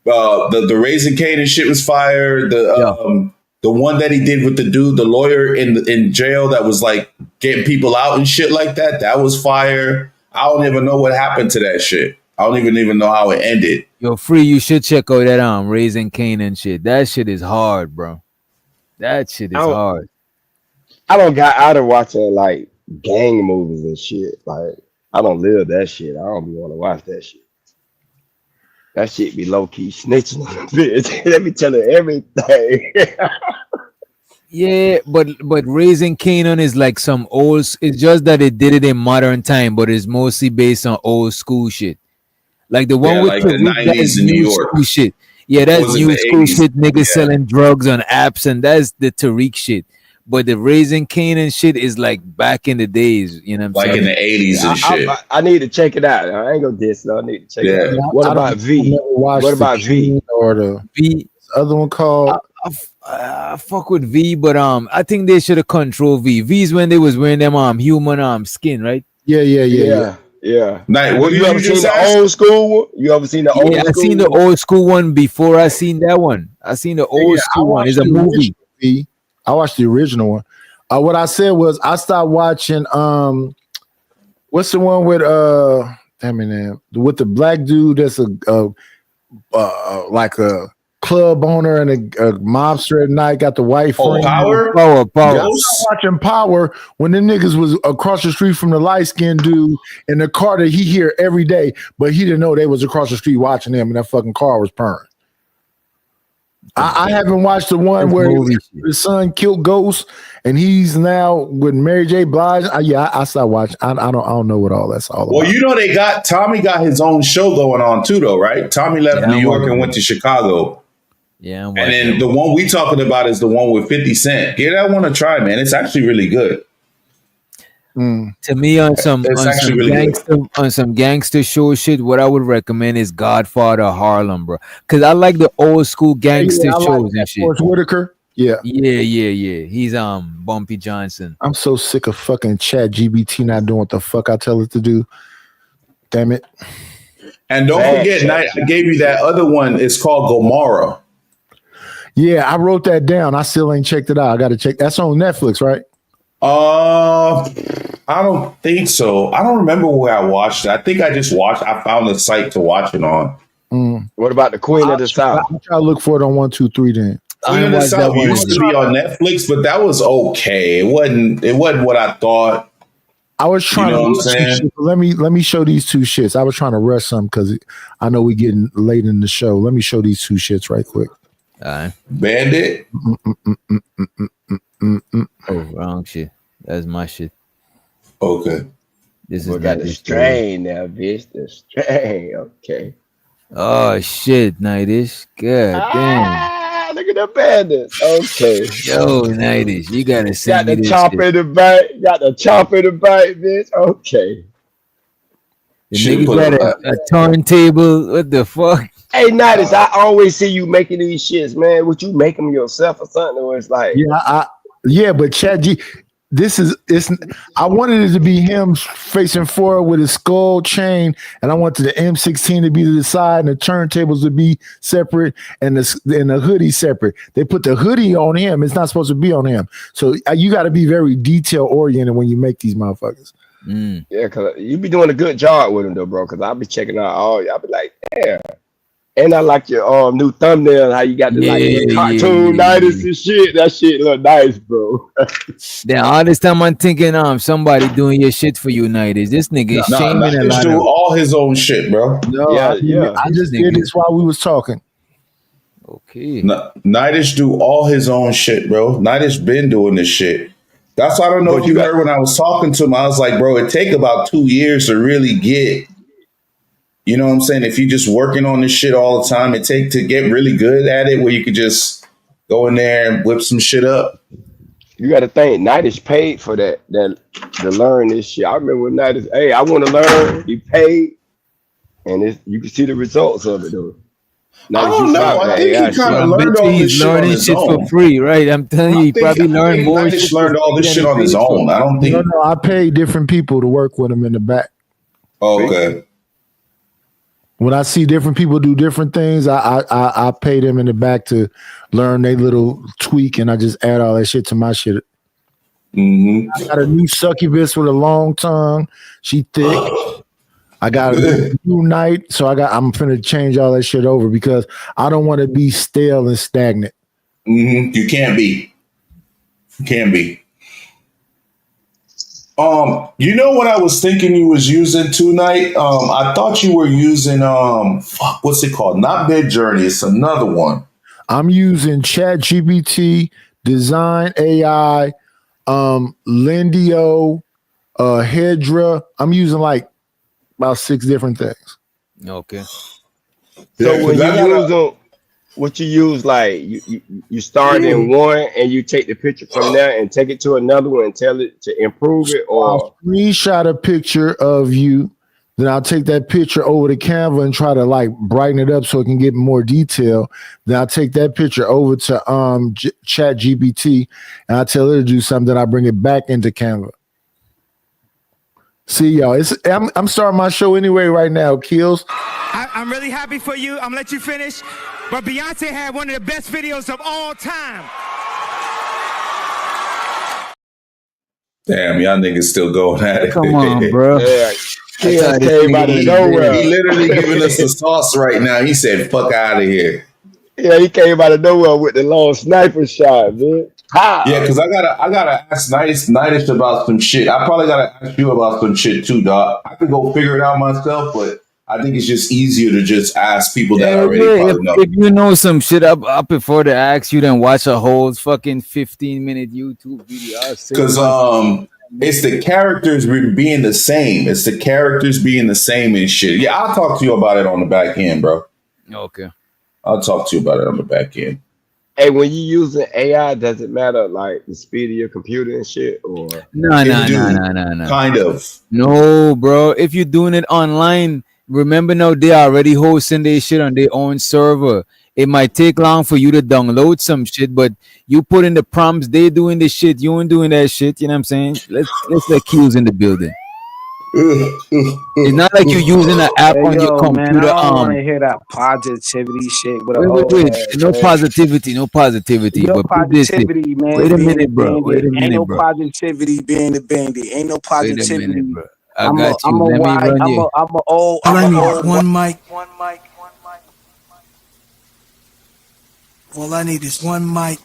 the Raising Kanan shit was fire. The one that he did with the dude, the lawyer in jail that was like getting people out and shit like that. That was fire. I don't even know what happened to that shit. I don't even know how it ended. Yo, Free, you should check out that Raising Kanan shit. That shit is hard, bro. That shit is hard. I don't got out of watching like gang movies and shit. Like I don't live that shit. I don't want to watch that shit. That shit be low key snitching on the bitch. Let me tell her everything. Yeah, but Raising Kanan is like some old. It's just that they did it in modern time, but it's mostly based on old school shit. Like the one with like the 90s in New York. School shit. Yeah, that's new school shit. Niggas selling drugs on apps, and that's the Tariq shit. But the Raising Kanan shit is like back in the days, you know what I'm saying? Like in the 80s and shit. I need to check it out. I ain't gonna diss, no. I need to check it out. What about V? What about V? Or the other one called? I fuck with V, but I think they should have controlled V. V's when they was wearing them human skin, right? Yeah. Like, you ever seen the old school one? You ever seen the old school? I seen the old school one before I seen that one. I seen the old school one. It's a movie. I watched the original one. What I said was I stopped watching what's the one with with the black dude that's like a club owner and a mobster at night, got the wife. Power. I was watching Power when the niggas was across the street from the light-skinned dude in the car that he hear every day, but he didn't know they was across the street watching him and that fucking car was purring. I haven't watched the one That's where movie shit. his son killed Ghost and he's now with Mary J. Blige. I stopped watching. I don't know what all that's all about. Well, you know Tommy got his own show going on too, though, right? Tommy left New York and went to Chicago. Yeah, and then the one we talking about is the one with 50 Cent. Give that one a try, man. It's actually really good. To me, on some gangster show shit, what I would recommend is Godfather Harlem, bro. Because I like the old school gangster shows and shit. Forrest Whitaker. Yeah. He's Bumpy Johnson. I'm so sick of fucking Chat GBT not doing what the fuck I tell it to do. Damn it. And don't forget, I gave you that other one. It's called Gomorrah. Yeah, I wrote that down. I still ain't checked it out. I got to check. That's on Netflix, right? I don't think so. I don't remember where I watched it. I think I just I found a site to watch it on. What about the Queen of the South? I'm trying to look for it on 1, 2, 3 then. Queen of the South used to be on Netflix, but that was okay. It wasn't what I thought. I was trying to let me show these two shits. I was trying to rush some because I know we getting late in the show. Let me show these two shits right quick. All right. Bandit. Oh, wrong shit. That's my shit. Okay. This is got the strain now, bitch. The strain. Okay. Oh shit, Nightish. God damn. Look at the bandits. Okay. Yo, Nightish, you gotta send got me the chop in the bite. Got the chop in the bite, bitch. Okay. The nigga got a turntable. What the fuck? Hey, Nightish, I always see you making these shits, man. Would you make them yourself or something? Or it's like, but Chat G. I wanted it to be him facing forward with his skull chain, and I wanted the M16 to be to the side and the turntables to be separate and the hoodie separate. They put the hoodie on him. It's not supposed to be on him. So you got to be very detail oriented when you make these motherfuckers. Yeah, because you be doing a good job with them though, bro. Because I'll be checking out all y'all. Be like, damn. And I like your new thumbnail, how you got the cartoon Nightish and shit. That shit look nice, bro. All this time I'm thinking, somebody doing your shit for you, Nightish. This nigga is shaming a lot. Do all his own shit, bro. No, I just did this while we was talking. Okay. Nightish do all his own shit, bro. Nightish been doing this shit. That's why I don't know if you heard when I was talking to him. I was like, bro, it take about 2 years to really get. You know what I'm saying? If you're just working on this shit all the time, it take to get really good at it where you could just go in there and whip some shit up. You got to think, Nightish paid for that to learn this shit. I remember when Nightish, hey, I want to learn. He paid, and you can see the results of it, though. I don't know. I think he kind of learned all this shit on his own. For free, right? I'm telling you, he probably learned more. Nightish learned all this shit on his own. I don't think. No, I paid different people to work with him in the back. Okay. When I see different people do different things, I pay them in the back to learn their little tweak, and I just add all that shit to my shit. I got a new succubus with a long tongue. She thick. I got a new night, so I'm finna change all that shit over because I don't want to be stale and stagnant. You can't be. You can't be. You know what I was thinking you was using tonight? I thought you were using what's it called? Not Midjourney, it's another one. I'm using Chat GPT, Design AI, Lendio, Hedra. I'm using like about 6 different things. Okay. So when you use what you use, like you start in one and you take the picture from there and take it to another one and tell it to improve it, or I'll screenshot a picture of you, then I'll take that picture over to Canva and try to like brighten it up so it can get more detail. Then I'll take that picture over to Chat GPT and I tell it to do something. Then I bring it back into Canva. See y'all, I'm starting my show anyway right now, Kills. I'm really happy for you. I'm gonna let you finish. But Beyonce had one of the best videos of all time. Damn, y'all niggas still going at it. Come on, bro. He came out of nowhere. He literally giving us the sauce right now. He said, fuck out of here. Yeah, he came out of nowhere with the long sniper shot, man. Yeah, because I gotta ask Nightish about some shit. I probably gotta ask you about some shit too, dog. I can go figure it out myself, but I think it's just easier to just ask people that Yeah, already yeah. probably know. If you know some shit, I prefer to ask you than watch a whole fucking 15-minute YouTube video. Because it's the characters being the same. It's the characters being the same and shit. Yeah, I'll talk to you about it on the back end, bro. Okay. I'll talk to you about it on the back end. Hey, when you using AI, does it matter like the speed of your computer and shit? Or No. Kind of. No, bro. If you're doing it online, remember now they already hosting their shit on their own server. It might take long for you to download some shit, but you put in the prompts, they doing the shit, you ain't doing that shit. You know what I'm saying? Let's let Q's in the building. It's not like you're using an app on your computer. Man, I don't want to hear that positivity shit. With Wait. No positivity. No But positivity, man. Wait a minute, bro. Ain't no positivity being the bandit. Ain't no positivity. Wait a minute, bro. I got you. Let me run you. I'm a old. All I need is one mic. All I need is one mic.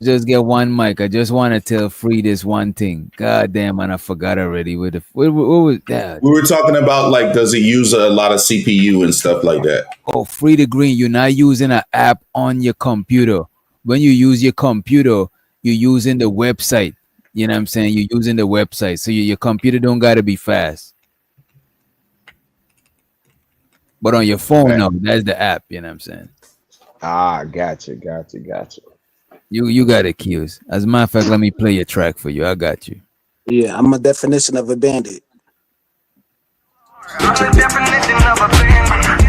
Just get one mic. I just want to tell Free this one thing. God damn, man, I forgot already. What was that? We were talking about like, does it use a lot of CPU and stuff like that? Oh, Free the Green. You're not using an app on your computer. When you use your computer, you're using the website. You know what I'm saying? You're using the website. So your computer don't got to be fast. But on your phone, no, that's the app. You know what I'm saying? Gotcha. You got it, Q's. As a matter of fact, let me play your track for you. I got you. Yeah, I'm a definition of a bandit. I'm the definition of a bandit.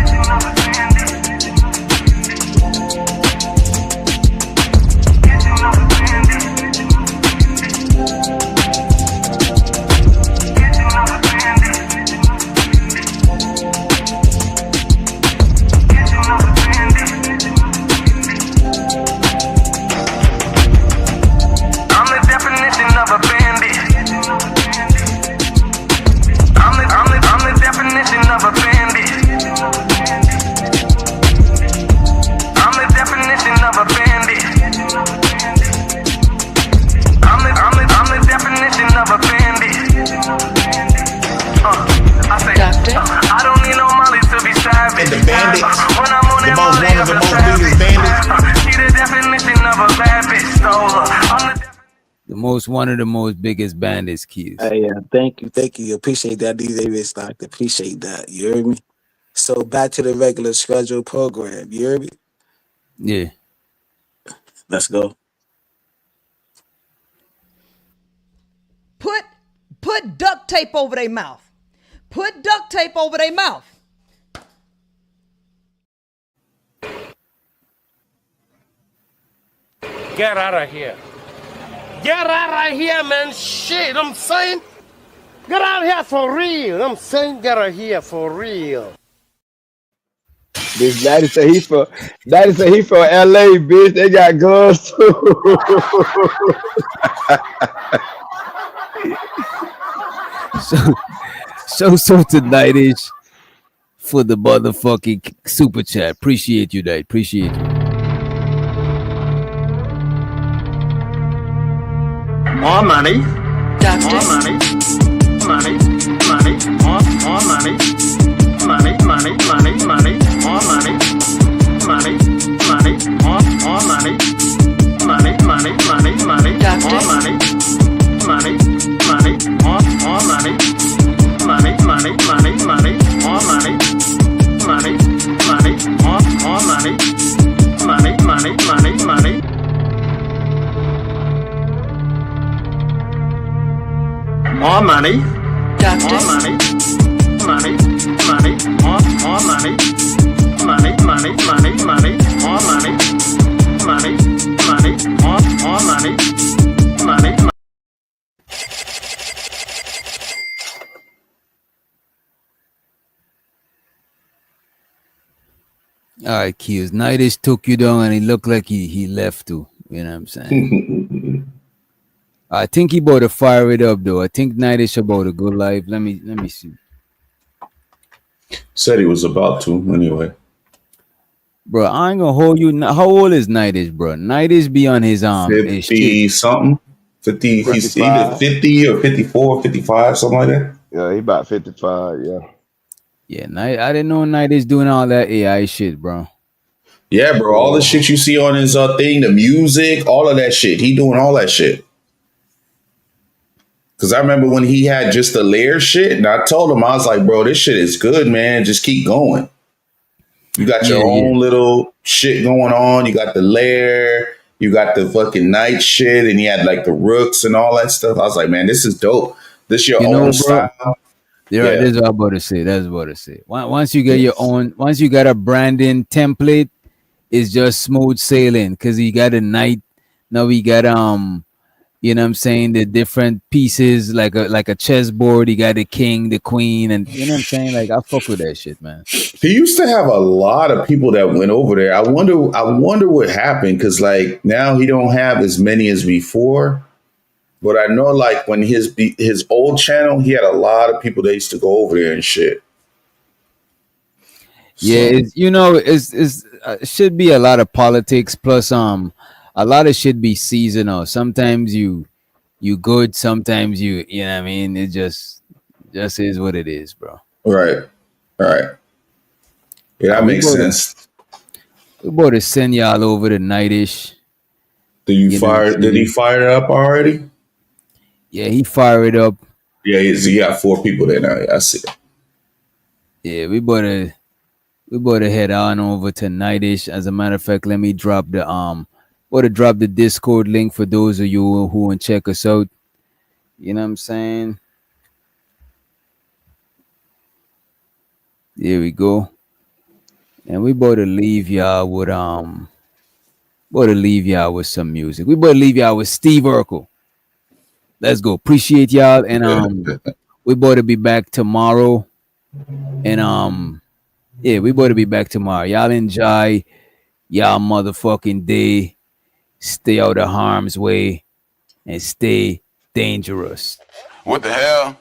One of the most biggest bandits, Keys. Hey, thank you. Appreciate that, DJ Rich Doctor. Appreciate that. You heard me? So back to the regular scheduled program. You heard me? Yeah. Let's go. Put duct tape over their mouth. Put duct tape over their mouth. Get out of here. Get out of here, man. Shit, I'm saying. Get out of here for real. I'm saying get out of here for real. This daddy say he from LA, bitch. They got guns too. So tonight is for the motherfucking super chat. Appreciate you, Dad. Appreciate you. More money. Duct. More money. Money. Money. More money. Money. Money. Money. Money. More money. Money. Money. More money. Money. Money. Money. Money. More money. Money. Money. More money. Money. Money. Money. Money. More money. Money. Money. More money. Money. Money. Money. Money. More money. Duct. More money. Money. Money. More money. Money. Money. Money. Money. More money. Money. Money. More money. Money. All right, Q's. Nightish took you down and he looked like he left too. You know what I'm saying? I think he about to fire it up though. I think Nightish about to go live. Let me see. Said he was about to anyway. Bro, I ain't gonna hold you. How old is Nightish, bro? Nightish be on his 50 something. 50, he's either 50 or 54, 55, something like that. Yeah, he about 55, yeah. Yeah, I didn't know Night is doing all that AI shit, bro. Yeah, bro. All the shit you see on his thing, the music, all of that shit. He doing all that shit. Because I remember when he had just the layer shit, and I told him, I was like, bro, this shit is good, man. Just keep going. You got your own little shit going on. You got the layer. You got the fucking night shit. And he had like the rooks and all that stuff. I was like, man, this is dope. This your own style. Yeah, that's what I'm about to say. That's what I say. Once you get your own, once you got a branding template, it's just smooth sailing. Because you got a night. Now we got you know what I'm saying, the different pieces like a chessboard. You got the king, the queen, and you know what I'm saying. Like I fuck with that shit, man. He used to have a lot of people that went over there. I wonder what happened, because like now he don't have as many as before. But I know like when his old channel, he had a lot of people that used to go over there and shit. Yeah, it should be a lot of politics plus a lot of shit be seasonal. Sometimes you good, sometimes you know what I mean. It just is what it is, bro. Right. Yeah, that makes sense. We about to send y'all over to Nightish. Did he fire it up already? Yeah, he fired it up. Yeah, he got 4 people there now. I see it. Yeah, we better head on over to Nightish. As a matter of fact, let me drop the Discord link for those of you who want to check us out. You know what I'm saying? There we go. And we about to leave y'all with some music. We about to leave y'all with Steve Urkel. Let's go. Appreciate y'all. And we about to be back tomorrow. And yeah, we about to be back tomorrow. Y'all enjoy y'all motherfucking day. Stay out of harm's way and stay dangerous. What the hell?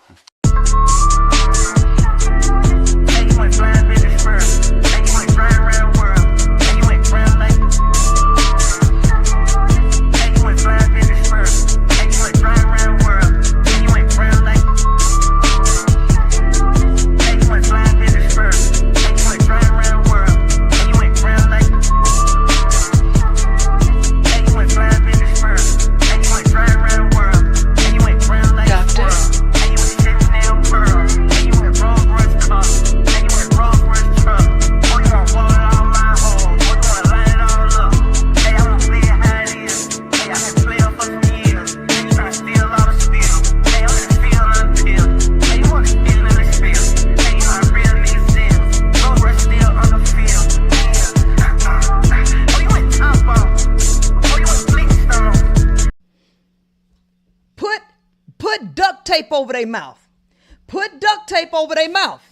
Put duct tape over their mouth. Put duct tape over their mouth.